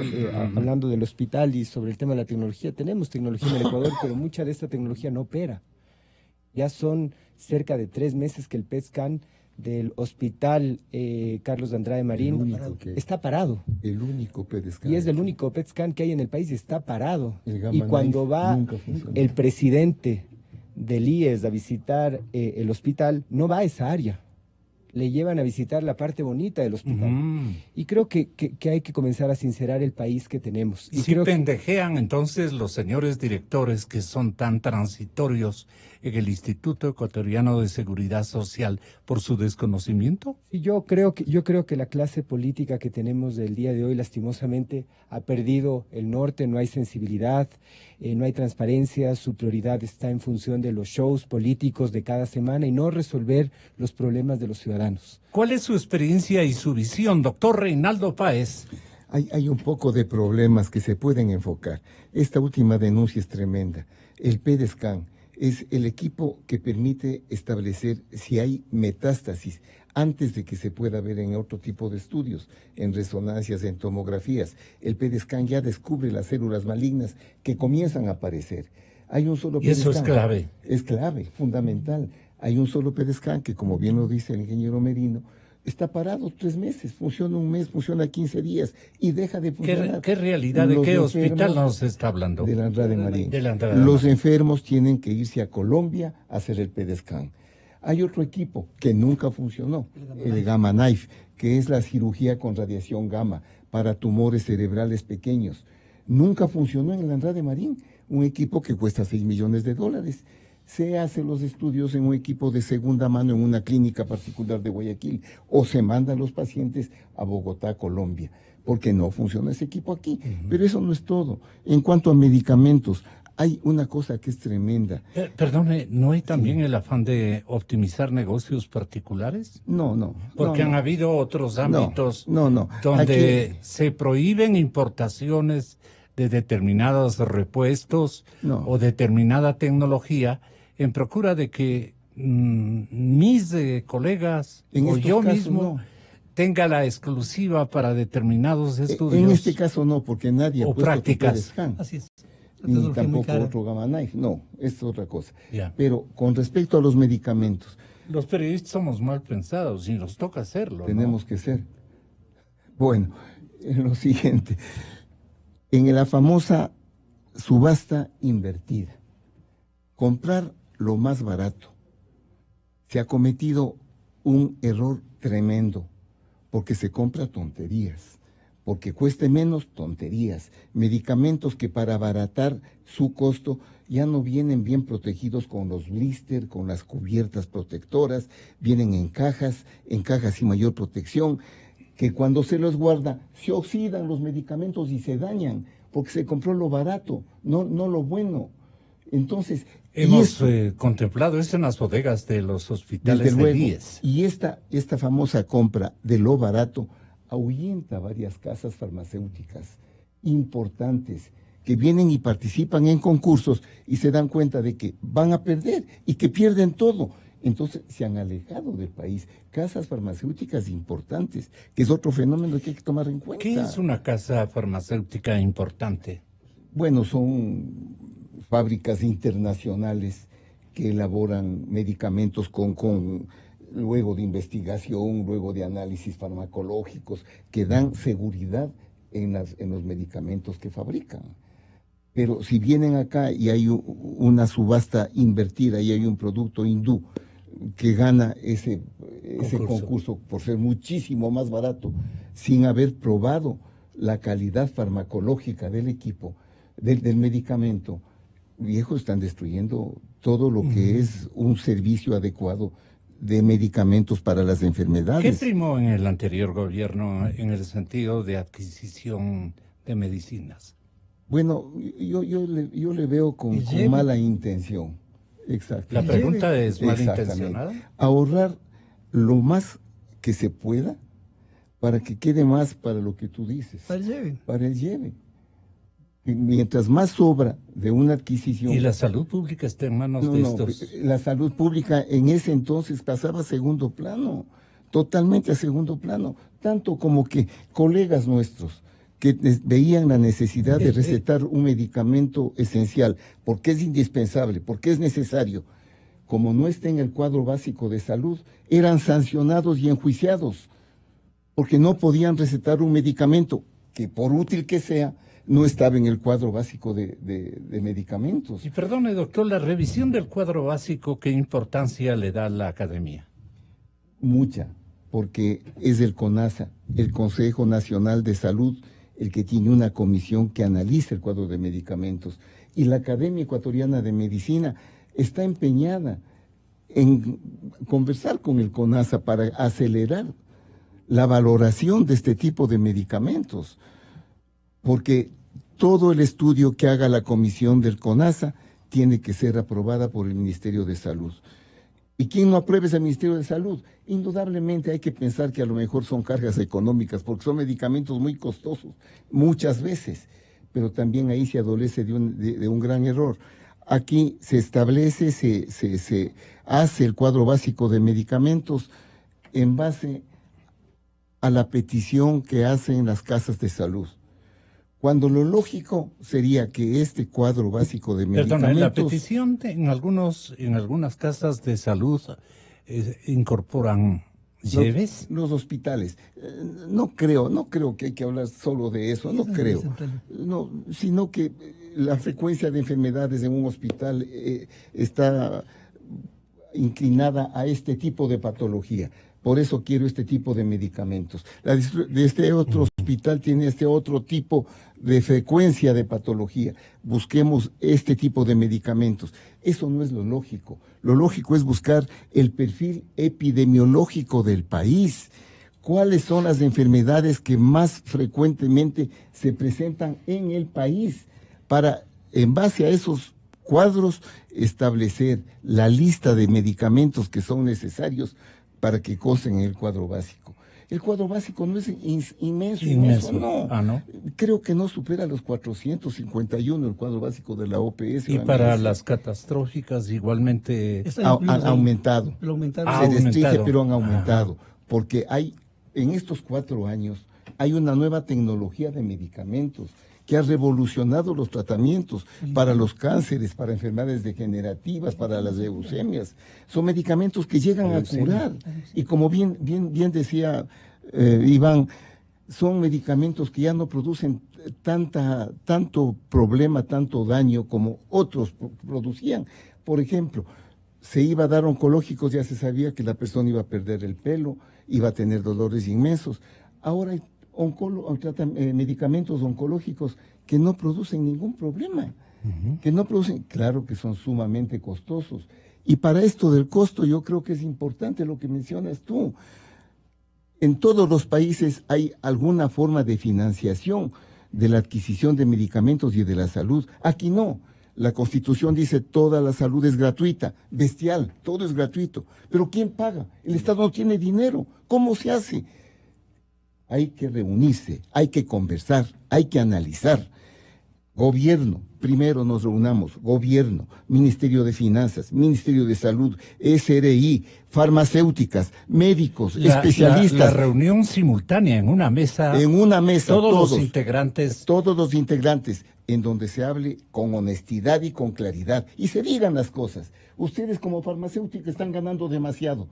Hablando del hospital y sobre el tema de la tecnología, tenemos tecnología en el Ecuador, pero mucha de esta tecnología no opera. Ya son cerca de 3 meses que el PET-scan del hospital Carlos de Andrade Marín está parado. El único PET-scan. Y es el único PET-scan que hay en el país y está parado. El Gamma Y cuando Knife va nunca funcionó. el presidente del IES a visitar el hospital, no va a esa área. Le llevan a visitar la parte bonita del hospital. Y creo que hay que comenzar a sincerar el país que tenemos. Y si pendejean entonces los señores directores que son tan transitorios en el Instituto Ecuatoriano de Seguridad Social por su desconocimiento. Y yo creo que la clase política que tenemos del día de hoy lastimosamente ha perdido el norte, no hay sensibilidad, no hay transparencia, su prioridad está en función de los shows políticos de cada semana y no resolver los problemas de los ciudadanos. ¿Cuál es su experiencia y su visión, doctor Reinaldo Páez? Hay un poco de problemas que se pueden enfocar. Esta última denuncia es tremenda. El PET-scan es el equipo que permite establecer si hay metástasis antes de que se pueda ver en otro tipo de estudios, en resonancias, en tomografías. El PET-scan ya descubre las células malignas que comienzan a aparecer. Hay un solo PET-scan. Y eso es clave. Es clave, fundamental. Hay un solo PET-scan que, como bien lo dice el ingeniero Merino, está parado 3 meses, funciona 1 mes, funciona 15 días y deja de funcionar. ¿Qué realidad, de qué hospital nos está hablando? De la Andrade Marín. Andrade Los enfermos tienen que irse a Colombia a hacer el PET-scan. Hay otro equipo que nunca funcionó, el Gamma Knife, que es la cirugía con radiación gamma para tumores cerebrales pequeños. Nunca funcionó en el Andrade Marín, un equipo que cuesta $6 millones. Se hace los estudios en un equipo de segunda mano en una clínica particular de Guayaquil o se mandan los pacientes a Bogotá, Colombia, porque no funciona ese equipo aquí. Pero eso no es todo. En cuanto a medicamentos, hay una cosa que es tremenda. Perdone, ¿no hay también el afán de optimizar negocios particulares? No. Porque han habido otros ámbitos donde aquí se prohíben importaciones de determinados repuestos o determinada tecnología en procura de que mis colegas o yo mismo tenga la exclusiva para determinados estudios. En este caso no, porque nadie o prácticas. Así es. Ni tampoco otro Gamma Knife. No, es otra cosa. Ya. Pero con respecto a los medicamentos. Los periodistas somos mal pensados y nos toca hacerlo. Tenemos que ser. Bueno, lo siguiente. En la famosa subasta invertida, comprar lo más barato. Se ha cometido un error tremendo, porque se compra tonterías, porque cueste menos tonterías, medicamentos que para abaratar su costo ya no vienen bien protegidos con los blister, con las cubiertas protectoras, vienen en cajas sin mayor protección, que cuando se los guarda se oxidan los medicamentos y se dañan, porque se compró lo barato, no lo bueno. Entonces, hemos contemplado esto en las bodegas de los hospitales de IES. Y esta famosa compra de lo barato ahuyenta varias casas farmacéuticas importantes que vienen y participan en concursos y se dan cuenta de que van a perder y que pierden todo. Entonces se han alejado del país casas farmacéuticas importantes, que es otro fenómeno que hay que tomar en cuenta. ¿Qué es una casa farmacéutica importante? Bueno, son fábricas internacionales que elaboran medicamentos luego de investigación, luego de análisis farmacológicos, que dan seguridad en los medicamentos que fabrican. Pero si vienen acá y hay una subasta invertida y hay un producto hindú que gana ese concurso por ser muchísimo más barato, sin haber probado la calidad farmacológica del equipo, del medicamento, viejos, están destruyendo todo lo que es un servicio adecuado de medicamentos para las enfermedades. ¿Qué primó en el anterior gobierno en el sentido de adquisición de medicinas? Bueno, yo le veo con mala intención. Exacto. La pregunta es malintencionada. Ahorrar lo más que se pueda para que quede más para lo que tú dices. Para el lleve. Para el lleve. Y mientras más sobra de una adquisición... Y la salud pública está en manos de estos... La salud pública en ese entonces pasaba a segundo plano, totalmente a segundo plano, tanto como que colegas nuestros que veían la necesidad de recetar un medicamento esencial, porque es indispensable, porque es necesario, como no está en el cuadro básico de salud, eran sancionados y enjuiciados, porque no podían recetar un medicamento que, por útil que sea, no estaba en el cuadro básico de medicamentos. Y perdone, doctor, la revisión del cuadro básico, ¿qué importancia le da a la academia? Mucha, porque es el CONASA, el Consejo Nacional de Salud, el que tiene una comisión que analiza el cuadro de medicamentos. Y la Academia Ecuatoriana de Medicina está empeñada en conversar con el CONASA para acelerar la valoración de este tipo de medicamentos, porque todo el estudio que haga la comisión del CONASA tiene que ser aprobada por el Ministerio de Salud. ¿Y quién no apruebe ese Ministerio de Salud? Indudablemente hay que pensar que a lo mejor son cargas económicas, porque son medicamentos muy costosos, muchas veces, pero también ahí se adolece de un gran error. Aquí se establece, se hace el cuadro básico de medicamentos en base a la petición que hacen las casas de salud, cuando lo lógico sería que este cuadro básico de medicamentos... Perdón, la petición en algunas casas de salud incorporan lleves. Los hospitales. No creo que hay que hablar solo de eso, no creo. No, sino que la frecuencia de enfermedades en un hospital está inclinada a este tipo de patología. Por eso quiero este tipo de medicamentos. De este otro hospital tiene este otro tipo de frecuencia de patología. Busquemos este tipo de medicamentos. Eso no es lo lógico. Lo lógico es buscar el perfil epidemiológico del país. ¿Cuáles son las enfermedades que más frecuentemente se presentan en el país? Para, en base a esos cuadros, establecer la lista de medicamentos que son necesarios para que consten en el cuadro básico. El cuadro básico no es inmenso, no. ¿No? Creo que no supera los 451 el cuadro básico de la OPS. Y para las catastróficas igualmente... Han aumentado. Se restringe, pero han aumentado. Ajá. Porque hay, en estos 4 años, hay una nueva tecnología de medicamentos que ha revolucionado los tratamientos para los cánceres, para enfermedades degenerativas, para las leucemias. Son medicamentos que llegan a curar. Y como bien decía Iván, son medicamentos que ya no producen tanto problema, tanto daño como otros producían. Por ejemplo, se iba a dar oncológicos, ya se sabía que la persona iba a perder el pelo, iba a tener dolores inmensos. Ahora hay medicamentos oncológicos que no producen ningún problema, que no producen, claro que son sumamente costosos. Y para esto del costo yo creo que es importante lo que mencionas tú. En todos los países hay alguna forma de financiación de la adquisición de medicamentos y de la salud. Aquí no. La Constitución dice toda la salud es gratuita, bestial, todo es gratuito. Pero ¿quién paga? El Estado no tiene dinero. ¿Cómo se hace? Hay que reunirse, hay que conversar, hay que analizar. Gobierno, primero nos reunamos, gobierno, Ministerio de Finanzas, Ministerio de Salud, SRI, farmacéuticas, médicos, especialistas. La reunión simultánea en una mesa. En una mesa, todos los integrantes. Todos los integrantes, en donde se hable con honestidad y con claridad, y se digan las cosas. Ustedes como farmacéuticas están ganando demasiado.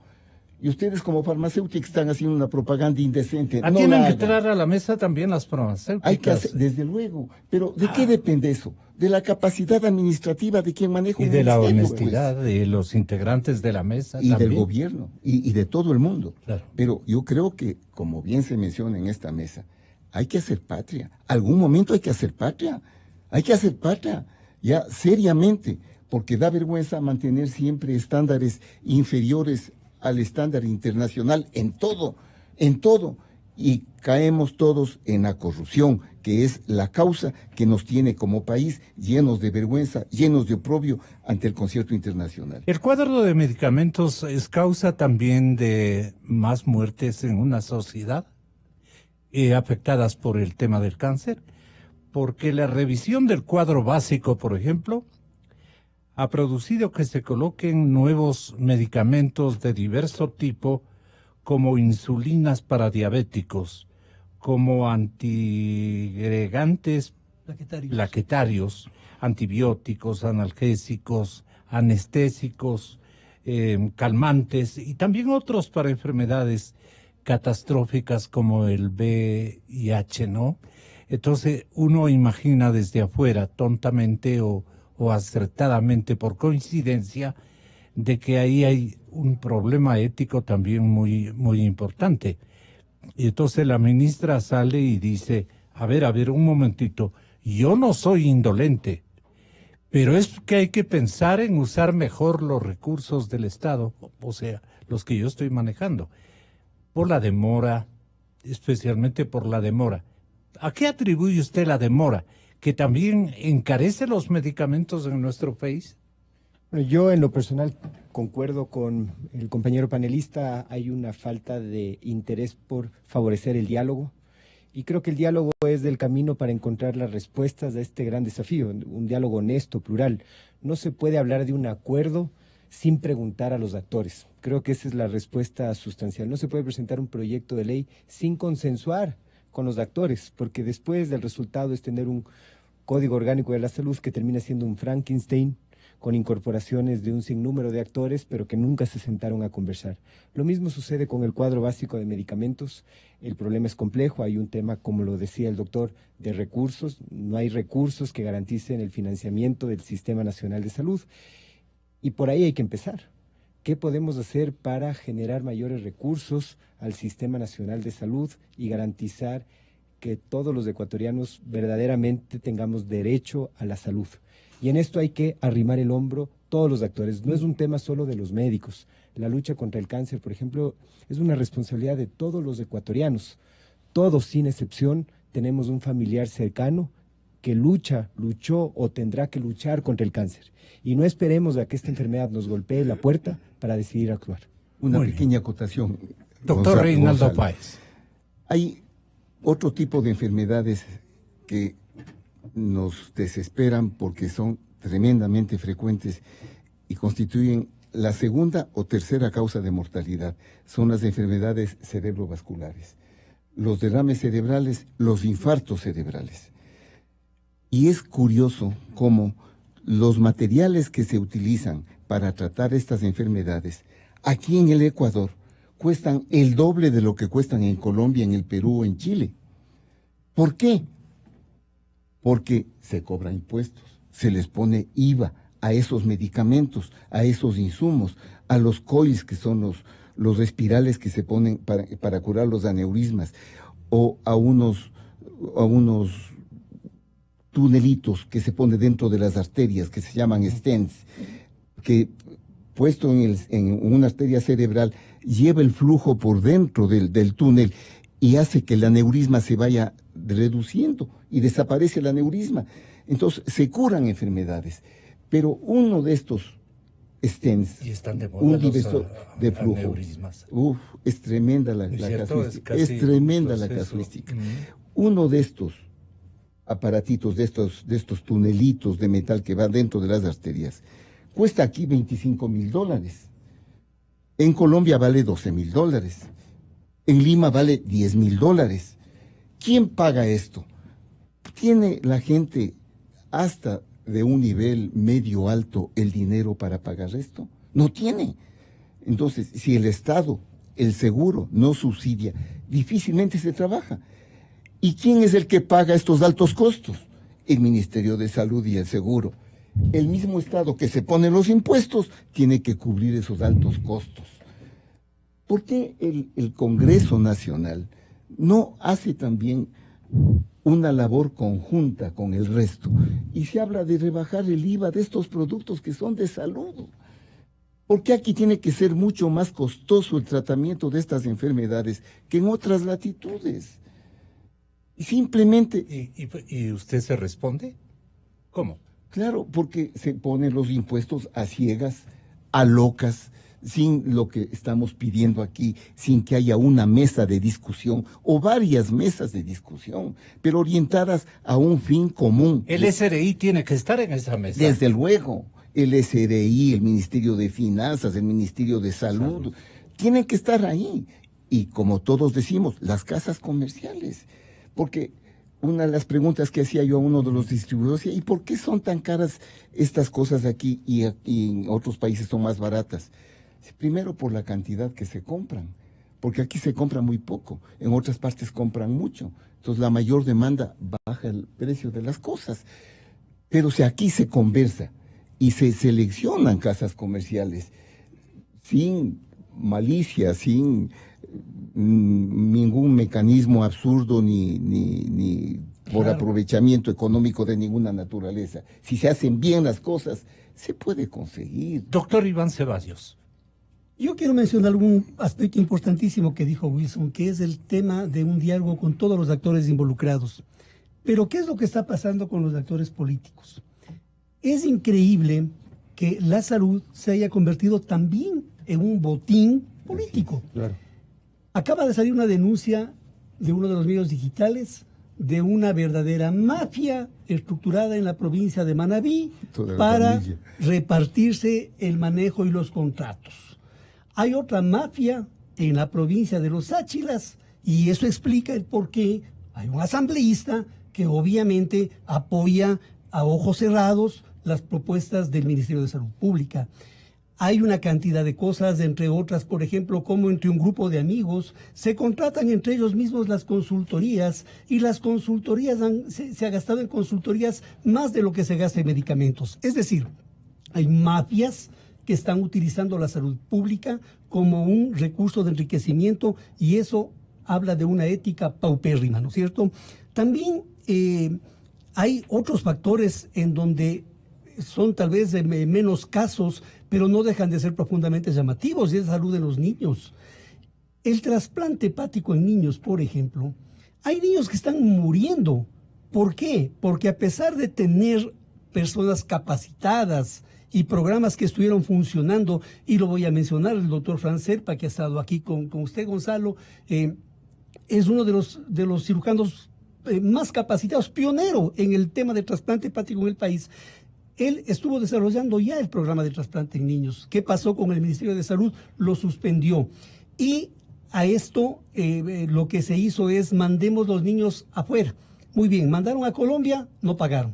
Y ustedes como farmacéuticos están haciendo una propaganda indecente. No tienen que entrar a la mesa también las farmacéuticas. Hay que hacer, desde luego. Pero ¿de qué depende eso? De la capacidad administrativa de quien maneja un ministerio. Y de la honestidad de los integrantes de la mesa. Y también del gobierno. Y de todo el mundo. Claro. Pero yo creo que, como bien se menciona en esta mesa, hay que hacer patria. Algún momento hay que hacer patria. Hay que hacer patria. Ya seriamente. Porque da vergüenza mantener siempre estándares inferiores al estándar internacional en todo, y caemos todos en la corrupción, que es la causa que nos tiene como país llenos de vergüenza, llenos de oprobio ante el concierto internacional. ¿El cuadro de medicamentos es causa también de más muertes en una sociedad afectadas por el tema del cáncer? porque la revisión del cuadro básico, por ejemplo, ha producido que se coloquen nuevos medicamentos de diverso tipo, como insulinas para diabéticos, como antiagregantes plaquetarios, antibióticos, analgésicos, anestésicos, calmantes y también otros para enfermedades catastróficas como el VIH, ¿no? Entonces uno imagina desde afuera, tontamente o acertadamente por coincidencia, de que ahí hay un problema ético también muy, muy importante. Y entonces la ministra sale y dice, a ver, un momentito, yo no soy indolente, pero es que hay que pensar en usar mejor los recursos del Estado, o sea, los que yo estoy manejando, por la demora, especialmente por la demora. ¿A qué atribuye usted la demora? ¿Que también encarece los medicamentos en nuestro país? Bueno, yo en lo personal concuerdo con el compañero panelista, hay una falta de interés por favorecer el diálogo y creo que el diálogo es el camino para encontrar las respuestas a este gran desafío, un diálogo honesto, plural. No se puede hablar de un acuerdo sin preguntar a los actores. Creo que esa es la respuesta sustancial. No se puede presentar un proyecto de ley sin consensuar con los actores, porque después del resultado es tener un Código Orgánico de la Salud que termina siendo un Frankenstein, con incorporaciones de un sinnúmero de actores, pero que nunca se sentaron a conversar. Lo mismo sucede con el cuadro básico de medicamentos. El problema es complejo, hay un tema, como lo decía el doctor, de recursos. No hay recursos que garanticen el financiamiento del Sistema Nacional de Salud. Y por ahí hay que empezar. ¿Qué podemos hacer para generar mayores recursos al Sistema Nacional de Salud y garantizar que todos los ecuatorianos verdaderamente tengamos derecho a la salud? Y en esto hay que arrimar el hombro todos los actores. No es un tema solo de los médicos. La lucha contra el cáncer, por ejemplo, es una responsabilidad de todos los ecuatorianos. Todos, sin excepción, tenemos un familiar cercano que luchó o tendrá que luchar contra el cáncer. Y no esperemos a que esta enfermedad nos golpee la puerta para decidir actuar. Una pequeña acotación. Doctor Reinaldo Páez. Hay otro tipo de enfermedades que nos desesperan porque son tremendamente frecuentes y constituyen la segunda o tercera causa de mortalidad. Son las enfermedades cerebrovasculares, los derrames cerebrales, los infartos cerebrales. Y es curioso cómo los materiales que se utilizan para tratar estas enfermedades aquí en el Ecuador cuestan el doble de lo que cuestan en Colombia, en el Perú o en Chile. ¿Por qué? Porque se cobran impuestos, se les pone IVA a esos medicamentos, a esos insumos, a los coils, que son los espirales que se ponen para curar los aneurismas, o a unos tunelitos que se ponen dentro de las arterias, que se llaman stents, que puesto en una arteria cerebral lleva el flujo por dentro del túnel y hace que el aneurisma se vaya reduciendo y desaparece el aneurisma. Entonces se curan enfermedades, pero uno de estos stents, y están de moda un divisor de flujo, aneurismas. Es tremenda la casuística. Es tremenda la casuística. Uh-huh. Uno de estos aparatitos, de estos tunelitos de metal que va dentro de las arterias, cuesta aquí $25,000. En Colombia vale $12,000. En Lima vale $10,000. ¿Quién paga esto? ¿Tiene la gente hasta de un nivel medio alto el dinero para pagar esto? No tiene. Entonces, si el Estado, el seguro, no subsidia, difícilmente se trabaja. ¿Y quién es el que paga estos altos costos? El Ministerio de Salud y el Seguro. El mismo Estado que se pone los impuestos tiene que cubrir esos altos costos. ¿Por qué el Congreso Nacional no hace también una labor conjunta con el resto? Y se habla de rebajar el IVA de estos productos que son de salud. ¿Por qué aquí tiene que ser mucho más costoso el tratamiento de estas enfermedades que en otras latitudes? Y simplemente... ¿Y usted se responde? ¿Cómo? Claro, porque se ponen los impuestos a ciegas, a locas, sin lo que estamos pidiendo aquí, sin que haya una mesa de discusión o varias mesas de discusión, pero orientadas a un fin común. El SRI tiene que estar en esa mesa. Desde luego, el SRI, el Ministerio de Finanzas, el Ministerio de Salud, tienen que estar ahí. Y como todos decimos, las casas comerciales, porque una de las preguntas que hacía yo a uno de los distribuidores, ¿y por qué son tan caras estas cosas aquí y en otros países son más baratas? Primero, por la cantidad que se compran, porque aquí se compra muy poco, en otras partes compran mucho, entonces la mayor demanda baja el precio de las cosas. Pero si aquí se conversa y se seleccionan casas comerciales sin malicia, sin ningún mecanismo absurdo ni por aprovechamiento económico de ninguna naturaleza. Si se hacen bien las cosas, se puede conseguir. Doctor Iván Ceballos. Yo quiero mencionar algún aspecto importantísimo que dijo Wilson, que es el tema de un diálogo con todos los actores involucrados. Pero, ¿qué es lo que está pasando con los actores políticos? Es increíble que la salud se haya convertido también en un botín político. Claro. Acaba de salir una denuncia de uno de los medios digitales de una verdadera mafia estructurada en la provincia de Manabí para repartirse el manejo y los contratos. Hay otra mafia en la provincia de los Áchilas y eso explica el por qué hay un asambleísta que obviamente apoya a ojos cerrados las propuestas del Ministerio de Salud Pública. Hay una cantidad de cosas, entre otras, por ejemplo, como entre un grupo de amigos se contratan entre ellos mismos las consultorías y las consultorías se ha gastado en consultorías más de lo que se gasta en medicamentos. Es decir, hay mafias que están utilizando la salud pública como un recurso de enriquecimiento y eso habla de una ética paupérrima, ¿no es cierto? También hay otros factores en donde son tal vez de menos casos, pero no dejan de ser profundamente llamativos, y es la salud de los niños. El trasplante hepático en niños, por ejemplo, hay niños que están muriendo. ¿Por qué? Porque a pesar de tener personas capacitadas y programas que estuvieron funcionando, y lo voy a mencionar, el doctor Fran Serpa, que ha estado aquí con usted, Gonzalo, es uno de los cirujanos más capacitados, pionero en el tema de trasplante hepático en el país. Él estuvo desarrollando ya el programa de trasplante en niños. ¿Qué pasó con el Ministerio de Salud? Lo suspendió. Y a esto lo que se hizo es mandemos los niños afuera. Muy bien, mandaron a Colombia, no pagaron.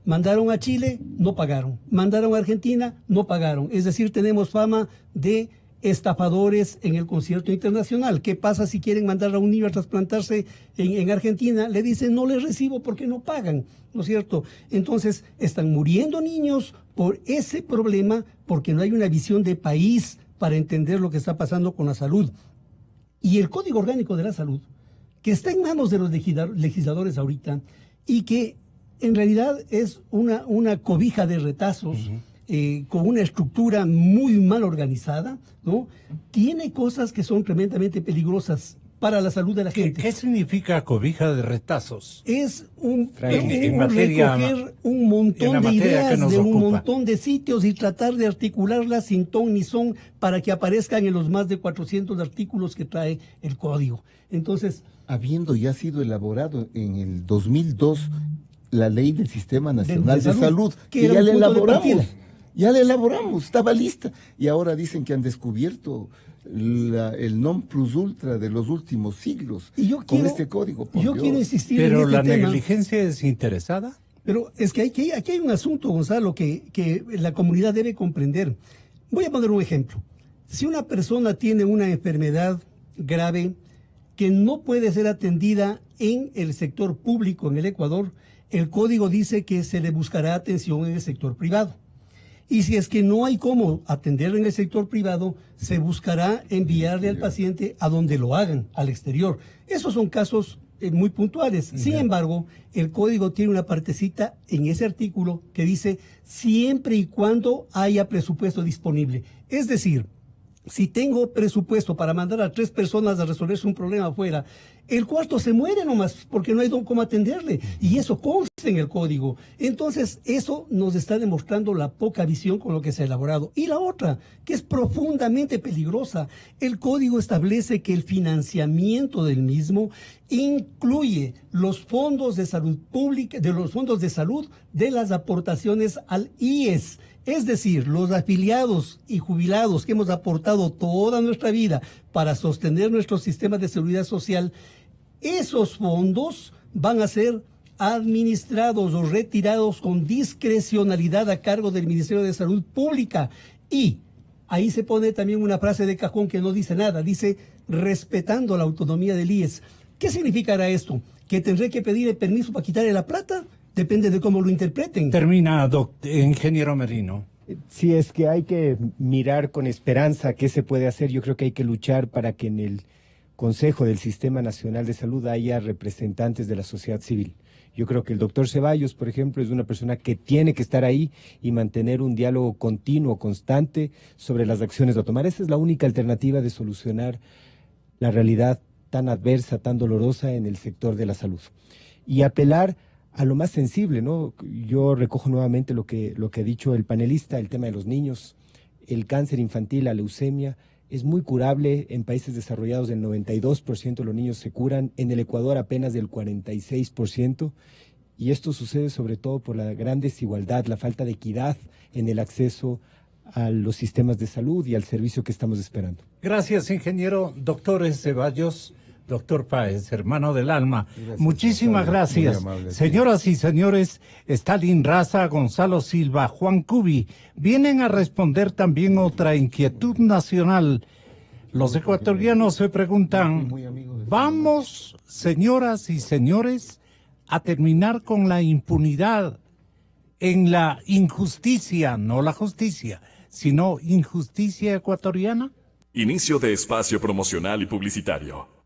Mandaron a Chile, no pagaron. Mandaron a Argentina, no pagaron. Es decir, tenemos fama de estafadores en el concierto internacional. ¿Qué pasa si quieren mandar a un niño a trasplantarse en Argentina? Le dicen, no les recibo porque no pagan, ¿no es cierto? Entonces, están muriendo niños por ese problema, porque no hay una visión de país para entender lo que está pasando con la salud. Y el Código Orgánico de la Salud, que está en manos de los legisladores ahorita, y que en realidad es una cobija de retazos, con una estructura muy mal organizada, ¿no? Tiene cosas que son tremendamente peligrosas para la salud de la gente. ¿Qué significa cobija de retazos? Es recoger un montón de ideas de un ocupa. montón de sitios y tratar de articularlas sin ton ni son para que aparezcan en los más de 400 artículos que trae el código. Entonces, habiendo ya sido elaborado en el 2002 la ley del Sistema Nacional de Salud, que ya la elaboramos, estaba lista. Y ahora dicen que han descubierto el non plus ultra de los últimos siglos con este código. Yo quiero insistir pero en este tema. ¿La negligencia es interesada? Pero es que aquí hay un asunto, Gonzalo, que la comunidad debe comprender. Voy a poner un ejemplo. Si una persona tiene una enfermedad grave que no puede ser atendida en el sector público en el Ecuador, el código dice que se le buscará atención en el sector privado. Y si es que no hay cómo atenderlo en el sector privado, se buscará enviarle al paciente a donde lo hagan, al exterior. Esos son casos muy puntuales. Sin embargo, el código tiene una partecita en ese artículo que dice siempre y cuando haya presupuesto disponible. Es decir, si tengo presupuesto para mandar a 3 personas a resolverse un problema afuera el cuarto se muere nomás porque no hay cómo atenderle. Y eso consta en el código. Entonces, eso nos está demostrando la poca visión con lo que se ha elaborado. Y la otra, que es profundamente peligrosa, el código establece que el financiamiento del mismo incluye los fondos de salud pública, de los fondos de salud, de las aportaciones al IES. Es decir, los afiliados y jubilados que hemos aportado toda nuestra vida para sostener nuestro sistema de seguridad social, esos fondos van a ser administrados o retirados con discrecionalidad a cargo del Ministerio de Salud Pública. Y ahí se pone también una frase de cajón que no dice nada, dice respetando la autonomía del IES. ¿Qué significará esto? ¿Que tendré que pedir el permiso para quitarle la plata? Depende de cómo lo interpreten. Termina, ingeniero Merino. Si es que hay que mirar con esperanza qué se puede hacer, yo creo que hay que luchar para que en el Consejo del Sistema Nacional de Salud haya representantes de la sociedad civil. Yo creo que el doctor Ceballos, por ejemplo, es una persona que tiene que estar ahí y mantener un diálogo continuo, constante, sobre las acciones a tomar. Esa es la única alternativa de solucionar la realidad tan adversa, tan dolorosa en el sector de la salud. Y apelar a lo más sensible, ¿no? Yo recojo nuevamente lo que ha dicho el panelista, el tema de los niños, el cáncer infantil, la leucemia, es muy curable. En países desarrollados el 92% de los niños se curan, en el Ecuador apenas del 46%, y esto sucede sobre todo por la gran desigualdad, la falta de equidad en el acceso a los sistemas de salud y al servicio que estamos esperando. Gracias, ingeniero. Doctor Ceballos, doctor Páez, hermano del alma. Gracias, muchísimas gracias. Amable, señoras y señores, Stalin Raza, Gonzalo Silva, Juan Cubi, vienen a responder también otra inquietud nacional. Los ecuatorianos se preguntan, ¿vamos, señoras y señores, a terminar con la impunidad en la injusticia, no la justicia, sino injusticia ecuatoriana? Inicio de espacio promocional y publicitario.